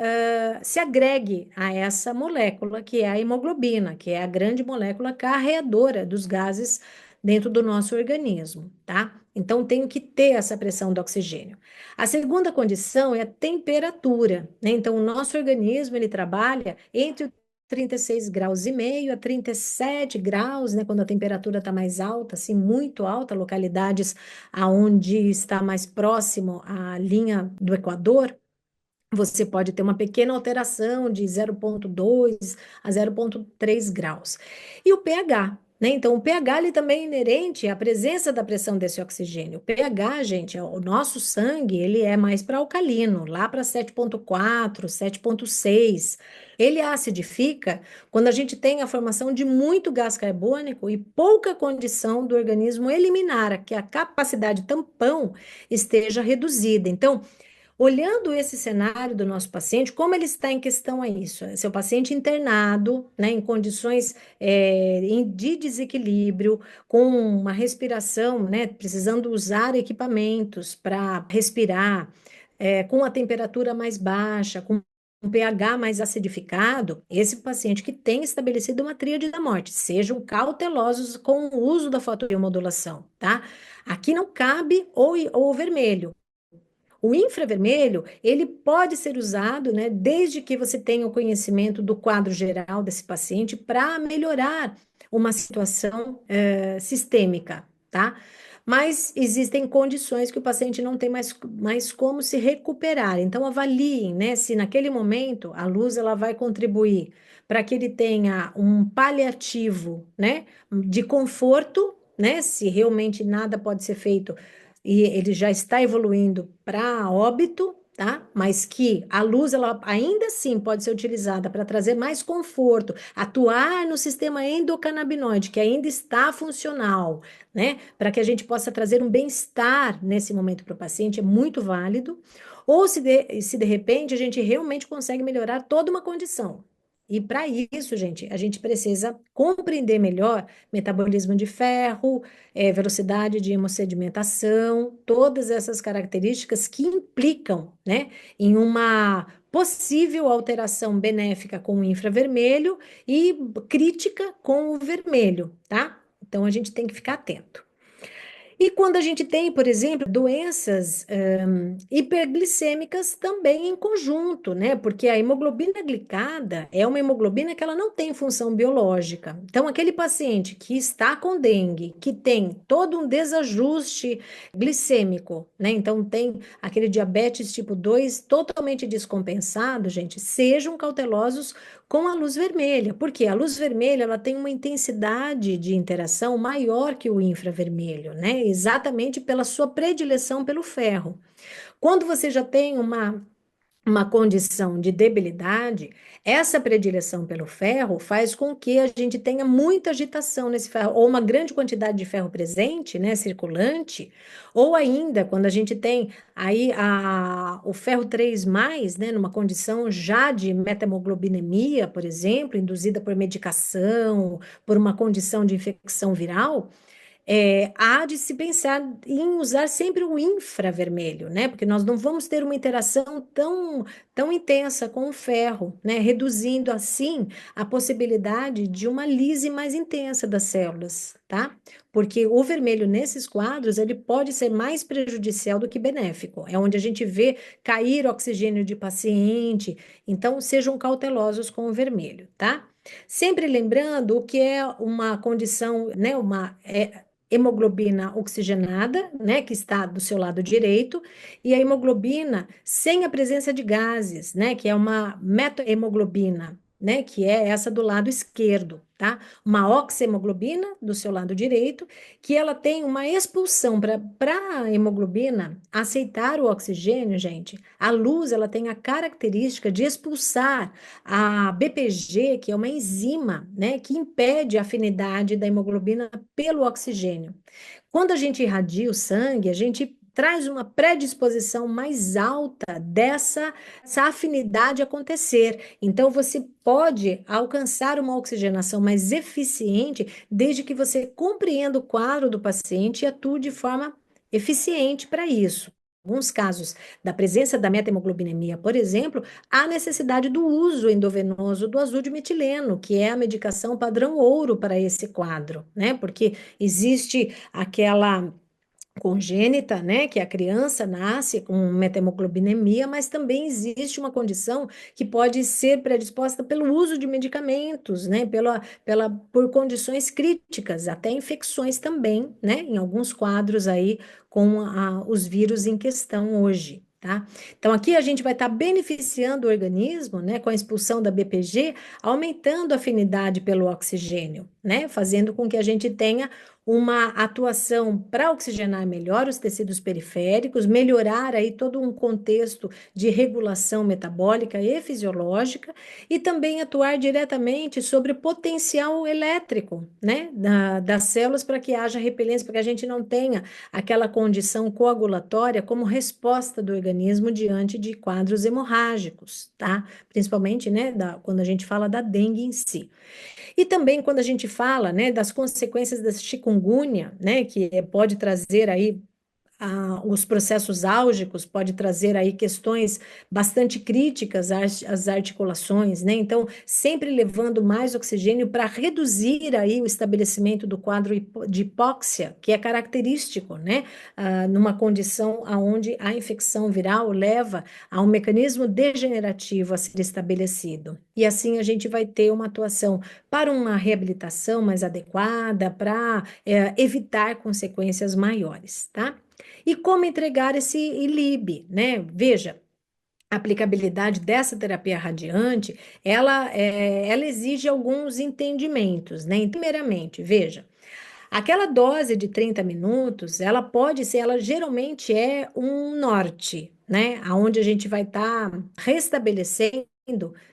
se agregue a essa molécula que é a hemoglobina, que é a grande molécula carreadora dos gases dentro do nosso organismo, tá? Então, tenho que ter essa pressão do oxigênio. A segunda condição é a temperatura, né? Então, o nosso organismo, ele trabalha entre 36 graus e meio a 37 graus, né? Quando a temperatura está mais alta, assim, muito alta, localidades aonde está mais próximo à linha do Equador, você pode ter uma pequena alteração de 0,2 a 0,3 graus. E o pH, né? Então, o pH ele também é inerente à presença da pressão desse oxigênio. O pH, gente, o nosso sangue, ele é mais para alcalino, lá para 7,4, 7,6. Ele acidifica quando a gente tem a formação de muito gás carbônico e pouca condição do organismo eliminar, que a capacidade tampão esteja reduzida. Então, olhando esse cenário do nosso paciente, como ele está em questão a isso? É seu paciente internado, né, em condições de desequilíbrio, com uma respiração, né, precisando usar equipamentos para respirar, com a temperatura mais baixa, com um pH mais acidificado, esse paciente que tem estabelecido uma tríade da morte, sejam cautelosos com o uso da fotobiomodulação, tá? Aqui não cabe ou vermelho. O infravermelho, ele pode ser usado, né, desde que você tenha o conhecimento do quadro geral desse paciente para melhorar uma situação sistêmica, tá? Mas existem condições que o paciente não tem mais como se recuperar. Então, avaliem, né, se naquele momento a luz ela vai contribuir para que ele tenha um paliativo, né, de conforto, né, se realmente nada pode ser feito e ele já está evoluindo para óbito, tá? Mas que a luz, ela ainda assim pode ser utilizada para trazer mais conforto, atuar no sistema endocannabinoide, que ainda está funcional, né? Para que a gente possa trazer um bem-estar nesse momento para o paciente, é muito válido. Ou se de repente a gente realmente consegue melhorar toda uma condição. E para isso, gente, a gente precisa compreender melhor metabolismo de ferro, velocidade de hemossedimentação, todas essas características que implicam, né, em uma possível alteração benéfica com o infravermelho e crítica com o vermelho, tá? Então a gente tem que ficar atento. E quando a gente tem, por exemplo, doenças hiperglicêmicas também em conjunto, né? Porque a hemoglobina glicada é uma hemoglobina que ela não tem função biológica. Então, aquele paciente que está com dengue, que tem todo um desajuste glicêmico, né? Então, tem aquele diabetes tipo 2 totalmente descompensado, gente, sejam cautelosos com a luz vermelha, porque a luz vermelha ela tem uma intensidade de interação maior que o infravermelho, né? Exatamente pela sua predileção pelo ferro. Quando você já tem uma condição de debilidade, essa predileção pelo ferro faz com que a gente tenha muita agitação nesse ferro, ou uma grande quantidade de ferro presente, né, circulante, ou ainda quando a gente tem aí o ferro 3+, né, numa condição já de metamoglobinemia, por exemplo, induzida por medicação, por uma condição de infecção viral, há de se pensar em usar sempre o infravermelho, né? Porque nós não vamos ter uma interação tão intensa com o ferro, né? Reduzindo assim a possibilidade de uma lise mais intensa das células, tá? Porque o vermelho nesses quadros ele pode ser mais prejudicial do que benéfico. É onde a gente vê cair oxigênio de paciente. Então sejam cautelosos com o vermelho, tá? Sempre lembrando o que é uma condição, né? Hemoglobina oxigenada, né, que está do seu lado direito, e a hemoglobina sem a presença de gases, né, que é uma metohemoglobina, né, que é essa do lado esquerdo, tá? Uma oxihemoglobina do seu lado direito, que ela tem uma expulsão para a hemoglobina aceitar o oxigênio, gente. A luz, ela tem a característica de expulsar a BPG, que é uma enzima, né, que impede a afinidade da hemoglobina pelo oxigênio. Quando a gente irradia o sangue, a gente traz uma predisposição mais alta essa afinidade acontecer. Então, você pode alcançar uma oxigenação mais eficiente desde que você compreenda o quadro do paciente e atue de forma eficiente para isso. Em alguns casos da presença da meta-hemoglobinemia, por exemplo, há necessidade do uso endovenoso do azul de metileno, que é a medicação padrão ouro para esse quadro, né? Porque existe aquela congênita, né, que a criança nasce com metemoglobinemia, mas também existe uma condição que pode ser predisposta pelo uso de medicamentos, né, por condições críticas, até infecções também, né, em alguns quadros aí com os vírus em questão hoje. Tá? Então, aqui a gente vai estar beneficiando o organismo, né, com a expulsão da BPG, aumentando a afinidade pelo oxigênio, né, fazendo com que a gente tenha uma atuação para oxigenar melhor os tecidos periféricos, melhorar aí todo um contexto de regulação metabólica e fisiológica, e também atuar diretamente sobre o potencial elétrico, né, das células para que haja repelência, para que a gente não tenha aquela condição coagulatória como resposta do organismo diante de quadros hemorrágicos, tá? Principalmente, né, quando a gente fala da dengue em si. E também quando a gente fala, né, das consequências da chikungunya, né, que pode trazer aí os processos álgicos, pode trazer aí questões bastante críticas às articulações, né? Então, sempre levando mais oxigênio para reduzir aí o estabelecimento do quadro de hipóxia, que é característico, né? Numa condição onde a infecção viral leva a um mecanismo degenerativo a ser estabelecido. E assim a gente vai ter uma atuação para uma reabilitação mais adequada, para evitar consequências maiores, tá? E como entregar esse ILIB, né? Veja, a aplicabilidade dessa terapia radiante, ela exige alguns entendimentos, né? Primeiramente, veja, aquela dose de 30 minutos, ela geralmente é um norte, né? Aonde a gente vai estar restabelecendo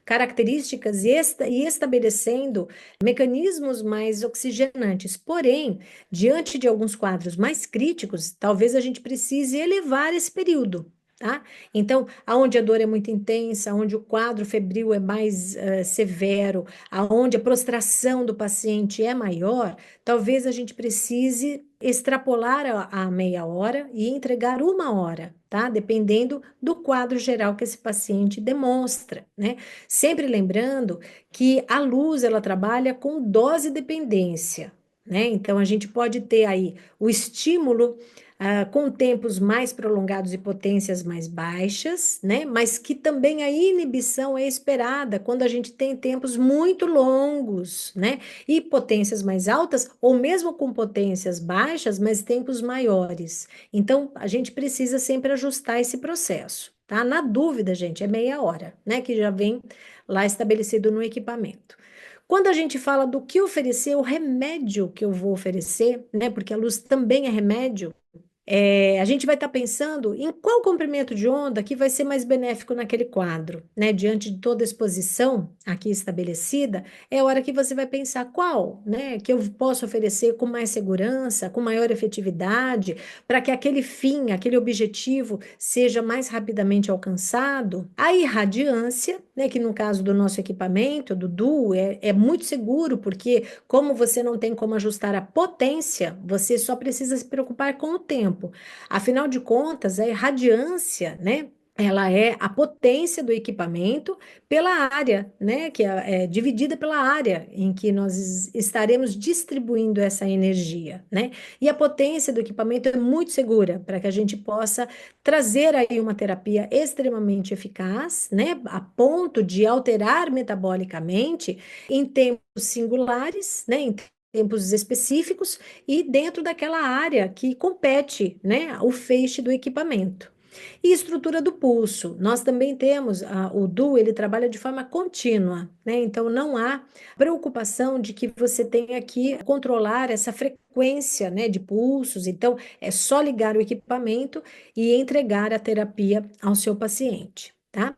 características e estabelecendo mecanismos mais oxigenantes. Porém, diante de alguns quadros mais críticos, talvez a gente precise elevar esse período. Tá? Então, aonde a dor é muito intensa, onde o quadro febril é mais severo, aonde a prostração do paciente é maior, talvez a gente precise extrapolar a meia hora e entregar uma hora, tá? Dependendo do quadro geral que esse paciente demonstra, né? Sempre lembrando que a luz ela trabalha com dose dependência, né? Então a gente pode ter aí o estímulo com tempos mais prolongados e potências mais baixas, né? Mas que também a inibição é esperada quando a gente tem tempos muito longos, né? E potências mais altas, ou mesmo com potências baixas, mas tempos maiores. Então, a gente precisa sempre ajustar esse processo, tá? Na dúvida, gente, é meia hora, né? Que já vem lá estabelecido no equipamento. Quando a gente fala do que oferecer, o remédio que eu vou oferecer, né? Porque a luz também é remédio, a gente vai estar pensando em qual comprimento de onda que vai ser mais benéfico naquele quadro, né? Diante de toda a exposição aqui estabelecida, é a hora que você vai pensar qual, né? Que eu posso oferecer com mais segurança, com maior efetividade, para que aquele fim, aquele objetivo seja mais rapidamente alcançado. A irradiância, né? Que no caso do nosso equipamento, do Duo, é muito seguro, porque como você não tem como ajustar a potência, você só precisa se preocupar com o tempo. Afinal de contas, a irradiância, né? Ela é a potência do equipamento pela área, né? Que é dividida pela área em que nós estaremos distribuindo essa energia, né? E a potência do equipamento é muito segura para que a gente possa trazer aí uma terapia extremamente eficaz, né? A ponto de alterar metabolicamente em tempos singulares, né? Em tempos específicos e dentro daquela área que compete, né, o feixe do equipamento. E estrutura do pulso. Nós também temos o DU, ele trabalha de forma contínua, né? Então não há preocupação de que você tenha que controlar essa frequência, né, de pulsos. Então é só ligar o equipamento e entregar a terapia ao seu paciente, tá?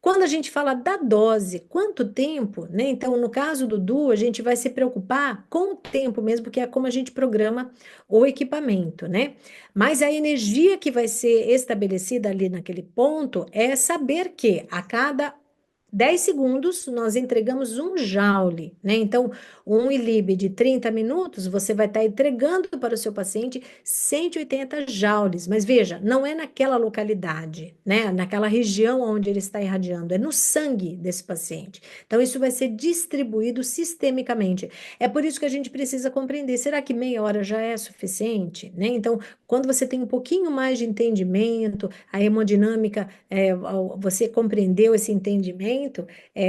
Quando a gente fala da dose, quanto tempo, né? Então, no caso do Du, a gente vai se preocupar com o tempo mesmo, porque é como a gente programa o equipamento, né? Mas a energia que vai ser estabelecida ali naquele ponto é saber que a cada 10 segundos, nós entregamos um joule, né? Então, um ILIB de 30 minutos, você vai estar entregando para o seu paciente 180 joules. Mas veja, não é naquela localidade, né? Naquela região onde ele está irradiando, é no sangue desse paciente. Então, isso vai ser distribuído sistemicamente. É por isso que a gente precisa compreender, será que meia hora já é suficiente, né? Então, quando você tem um pouquinho mais de entendimento, a hemodinâmica, você compreendeu esse entendimento,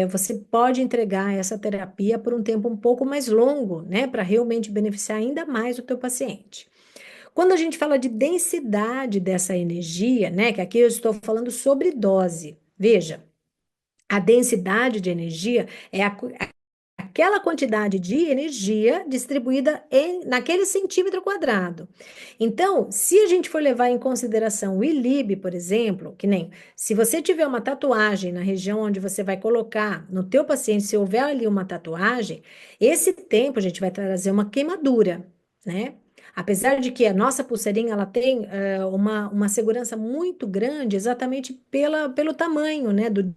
você pode entregar essa terapia por um tempo um pouco mais longo, né, para realmente beneficiar ainda mais o teu paciente. Quando a gente fala de densidade dessa energia, né, que aqui eu estou falando sobre dose, veja, a densidade de energia é aquela quantidade de energia distribuída naquele centímetro quadrado. Então, se a gente for levar em consideração o ILIB, por exemplo, que nem se você tiver uma tatuagem na região onde você vai colocar no teu paciente, se houver ali uma tatuagem, esse tempo a gente vai trazer uma queimadura, né? Apesar de que a nossa pulseirinha ela tem uma segurança muito grande, exatamente pelo tamanho, né, do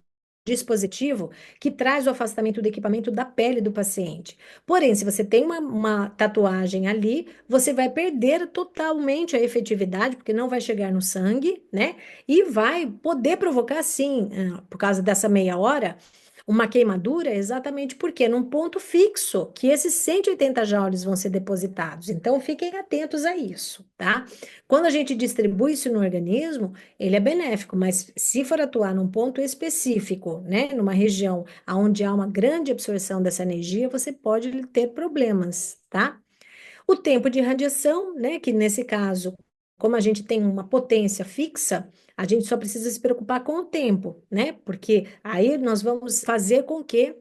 dispositivo que traz o afastamento do equipamento da pele do paciente. Porém, se você tem uma tatuagem ali, você vai perder totalmente a efetividade, porque não vai chegar no sangue, né? E vai poder provocar, sim, por causa dessa meia hora, uma queimadura, exatamente porque num ponto fixo, que esses 180 joules vão ser depositados. Então, fiquem atentos a isso, tá? Quando a gente distribui isso no organismo, ele é benéfico, mas se for atuar num ponto específico, né, numa região onde há uma grande absorção dessa energia, você pode ter problemas, tá? O tempo de radiação, né, que nesse caso, como a gente tem uma potência fixa, a gente só precisa se preocupar com o tempo, né? Porque aí nós vamos fazer com que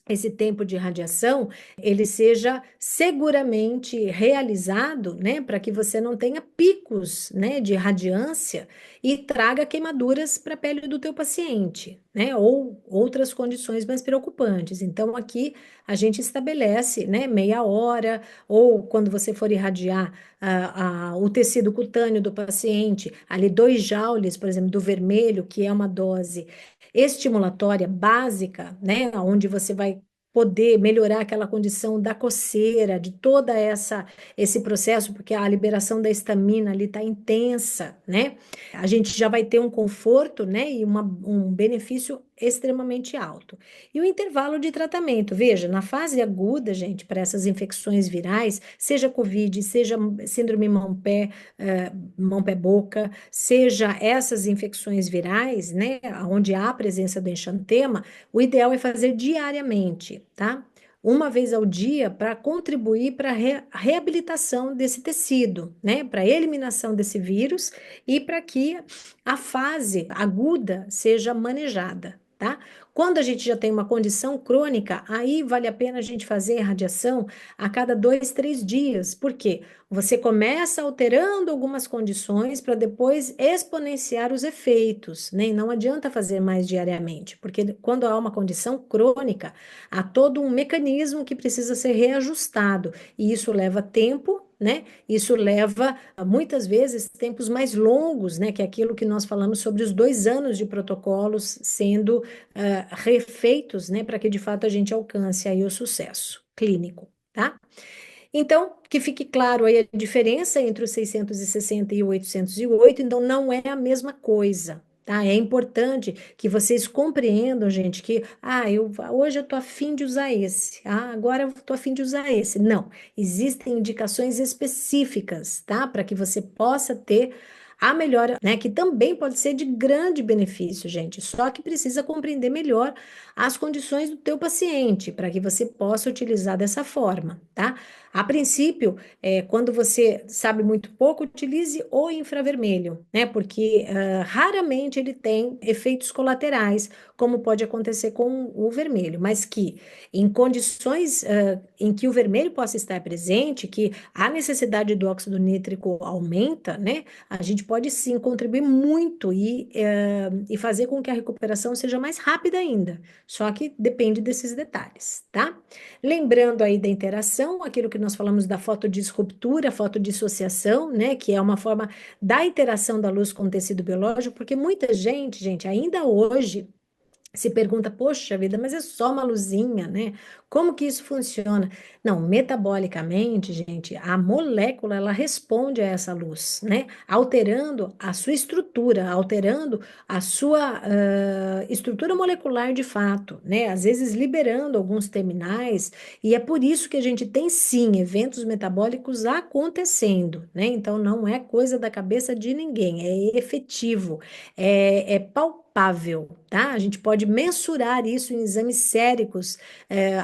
esse tempo de radiação ele seja seguramente realizado, né, para que você não tenha picos, né, de radiância e traga queimaduras para a pele do teu paciente, né, ou outras condições mais preocupantes. Então aqui a gente estabelece, né, meia hora ou quando você for irradiar o tecido cutâneo do paciente, ali 2 joules, por exemplo, do vermelho, que é uma dose estimulatória básica, né, onde você vai poder melhorar aquela condição da coceira, de toda essa esse processo, porque a liberação da histamina ali está intensa, né? A gente já vai ter um conforto, né, e um benefício extremamente alto. E o intervalo de tratamento, veja, na fase aguda, gente, para essas infecções virais, seja COVID, seja síndrome mão-pé, mão-pé-boca, seja essas infecções virais, né, onde há a presença do enxantema, o ideal é fazer diariamente, tá? Uma vez ao dia para contribuir para a reabilitação desse tecido, né? Para a eliminação desse vírus e para que a fase aguda seja manejada, tá? Quando a gente já tem uma condição crônica, aí vale a pena a gente fazer radiação a cada 2, 3 dias. Por quê? Você começa alterando algumas condições para depois exponenciar os efeitos, né? E não adianta fazer mais diariamente, porque quando há uma condição crônica, há todo um mecanismo que precisa ser reajustado, e isso leva tempo, né? Isso leva muitas vezes tempos mais longos, né? Que é aquilo que nós falamos sobre os 2 anos de protocolos sendo refeitos, né? Para que de fato a gente alcance aí o sucesso clínico, tá? Então, que fique claro aí a diferença entre o 660 e o 808, então não é a mesma coisa, tá? É importante que vocês compreendam, gente, que hoje eu tô afim de usar esse, agora eu tô afim de usar esse. Não, existem indicações específicas, tá? Para que você possa ter a melhora, né? Que também pode ser de grande benefício, gente. Só que precisa compreender melhor as condições do teu paciente para que você possa utilizar dessa forma, tá? A princípio, quando você sabe muito pouco, utilize o infravermelho, né? Porque raramente ele tem efeitos colaterais, como pode acontecer com o vermelho, mas que em condições em que o vermelho possa estar presente, que a necessidade do óxido nítrico aumenta, né? A gente pode sim contribuir muito e fazer com que a recuperação seja mais rápida ainda. Só que depende desses detalhes, tá? Lembrando aí da interação, aquilo que nós falamos da fotodisruptura, fotodissociação, né, que é uma forma da interação da luz com o tecido biológico, porque muita gente, ainda hoje se pergunta, poxa vida, mas é só uma luzinha, né? Como que isso funciona? Não, metabolicamente, gente, a molécula ela responde a essa luz, né? Alterando a sua estrutura, alterando a sua estrutura molecular de fato, né? Às vezes liberando alguns terminais, e é por isso que a gente tem sim eventos metabólicos acontecendo, né? Então não é coisa da cabeça de ninguém, é efetivo, é palpável, tá? A gente pode mensurar isso em exames séricos,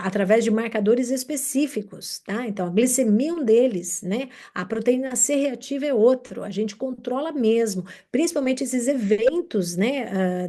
através de marcadores específicos, tá? Então, a glicemia é um deles, né? A proteína C reativa é outro, a gente controla mesmo, principalmente esses eventos, né,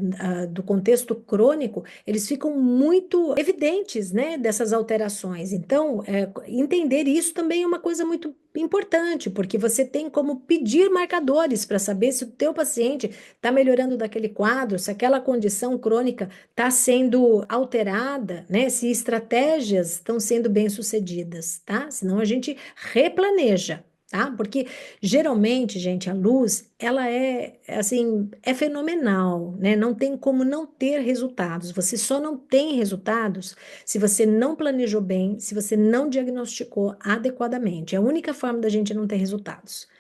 do contexto crônico, eles ficam muito evidentes, né, dessas alterações. Então, entender isso também é uma coisa muito importante, porque você tem como pedir marcadores para saber se o teu paciente está melhorando daquele quadro, se aquela condição crônica está sendo alterada, né? Se estratégias estão sendo bem-sucedidas, tá? Senão a gente replaneja, tá? Porque geralmente, gente, a luz, ela é assim, é fenomenal, né? Não tem como não ter resultados. Você só não tem resultados se você não planejou bem, se você não diagnosticou adequadamente. É a única forma da gente não ter resultados.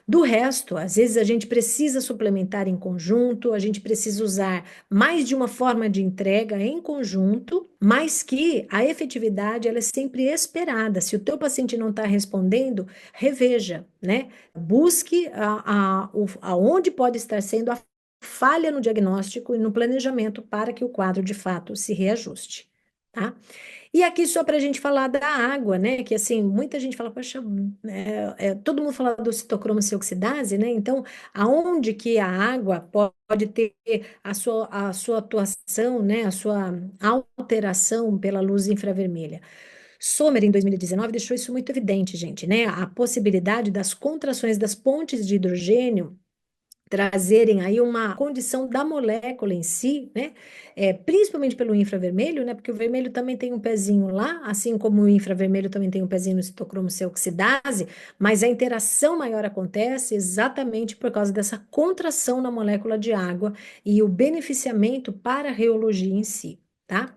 Do resto, às vezes a gente precisa suplementar em conjunto, a gente precisa usar mais de uma forma de entrega em conjunto, mas que a efetividade ela é sempre esperada. Se o teu paciente não está respondendo, reveja, né? Busque aonde pode estar sendo a falha no diagnóstico e no planejamento para que o quadro de fato se reajuste. tá? E aqui só para a gente falar da água, né? Que assim, muita gente fala, poxa, todo mundo fala do citocromo C oxidase, né? Então, aonde que a água pode ter a sua atuação, né? A sua alteração pela luz infravermelha? Sommer, em 2019, deixou isso muito evidente, gente, né? A possibilidade das contrações das pontes de hidrogênio trazerem aí uma condição da molécula em si, né? Principalmente pelo infravermelho, né? Porque o vermelho também tem um pezinho lá, assim como o infravermelho também tem um pezinho no citocromo C oxidase, mas a interação maior acontece exatamente por causa dessa contração na molécula de água e o beneficiamento para a reologia em si, tá?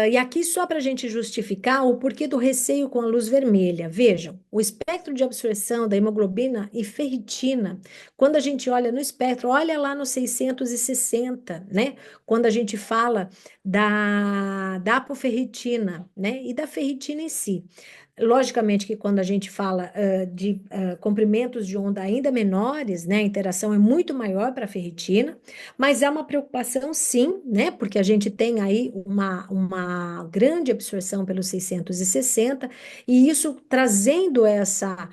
E aqui, só para a gente justificar o porquê do receio com a luz vermelha. Vejam, o espectro de absorção da hemoglobina e ferritina, quando a gente olha no espectro, olha lá no 660, né? Quando a gente fala da apoferritina, né? E da ferritina em si. Logicamente que quando a gente fala de comprimentos de onda ainda menores, né? A interação é muito maior para a ferritina. Mas é uma preocupação, sim, né? Porque a gente tem aí uma grande absorção pelos 660, e isso trazendo essa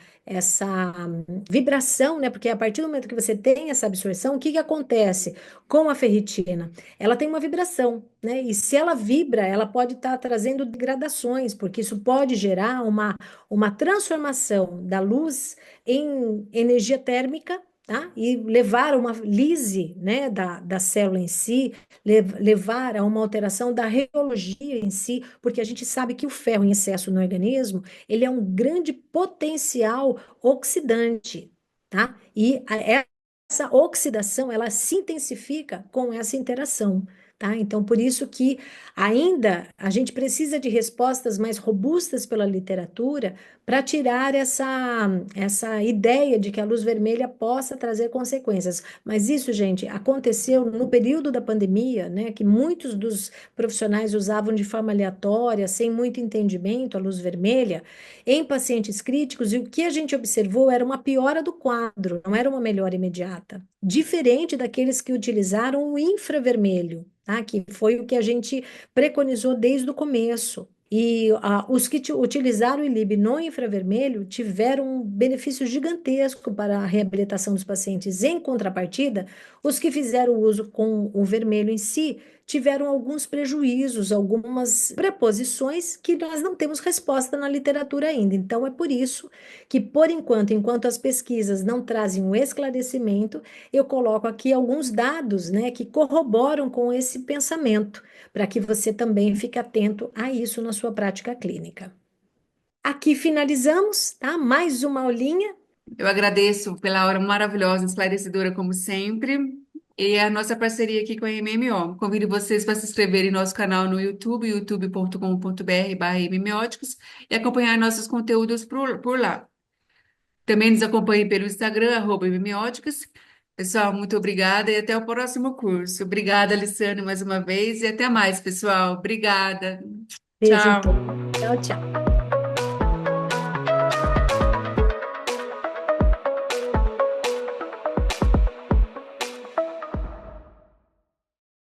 vibração, né? Porque a partir do momento que você tem essa absorção, o que que acontece com a ferritina? Ela tem uma vibração, né? E se ela vibra, ela pode estar trazendo degradações, porque isso pode gerar uma transformação da luz em energia térmica, tá? E levar a uma lise, né, da célula em si, levar a uma alteração da reologia em si, porque a gente sabe que o ferro em excesso no organismo, ele é um grande potencial oxidante, tá? Essa oxidação, ela se intensifica com essa interação, tá? Então, por isso que ainda a gente precisa de respostas mais robustas pela literatura para tirar essa ideia de que a luz vermelha possa trazer consequências. Mas isso, gente, aconteceu no período da pandemia, né, que muitos dos profissionais usavam de forma aleatória, sem muito entendimento, a luz vermelha, em pacientes críticos, e o que a gente observou era uma piora do quadro, não era uma melhora imediata. Diferente daqueles que utilizaram o infravermelho, tá? Que foi o que a gente preconizou desde o começo. E os que utilizaram o ILIB no infravermelho tiveram um benefício gigantesco para a reabilitação dos pacientes. Em contrapartida, os que fizeram uso com o vermelho em si tiveram alguns prejuízos, algumas preposições que nós não temos resposta na literatura ainda. Então, é por isso que, por enquanto, enquanto as pesquisas não trazem um esclarecimento, eu coloco aqui alguns dados, né, que corroboram com esse pensamento, para que você também fique atento a isso na sua prática clínica. Aqui finalizamos, tá? Mais uma aulinha. Eu agradeço pela hora maravilhosa, esclarecedora, como sempre, e a nossa parceria aqui com a MMO. Convido vocês para se inscreverem em nosso canal no YouTube, youtube.com.br/mmióticos, e acompanhar nossos conteúdos por lá. Também nos acompanhe pelo Instagram, @mmióticos. Pessoal, muito obrigada e até o próximo curso. Obrigada, Aliciane, mais uma vez, e até mais, pessoal. Obrigada. Beijo em todos. Tchau. Tchau, tchau.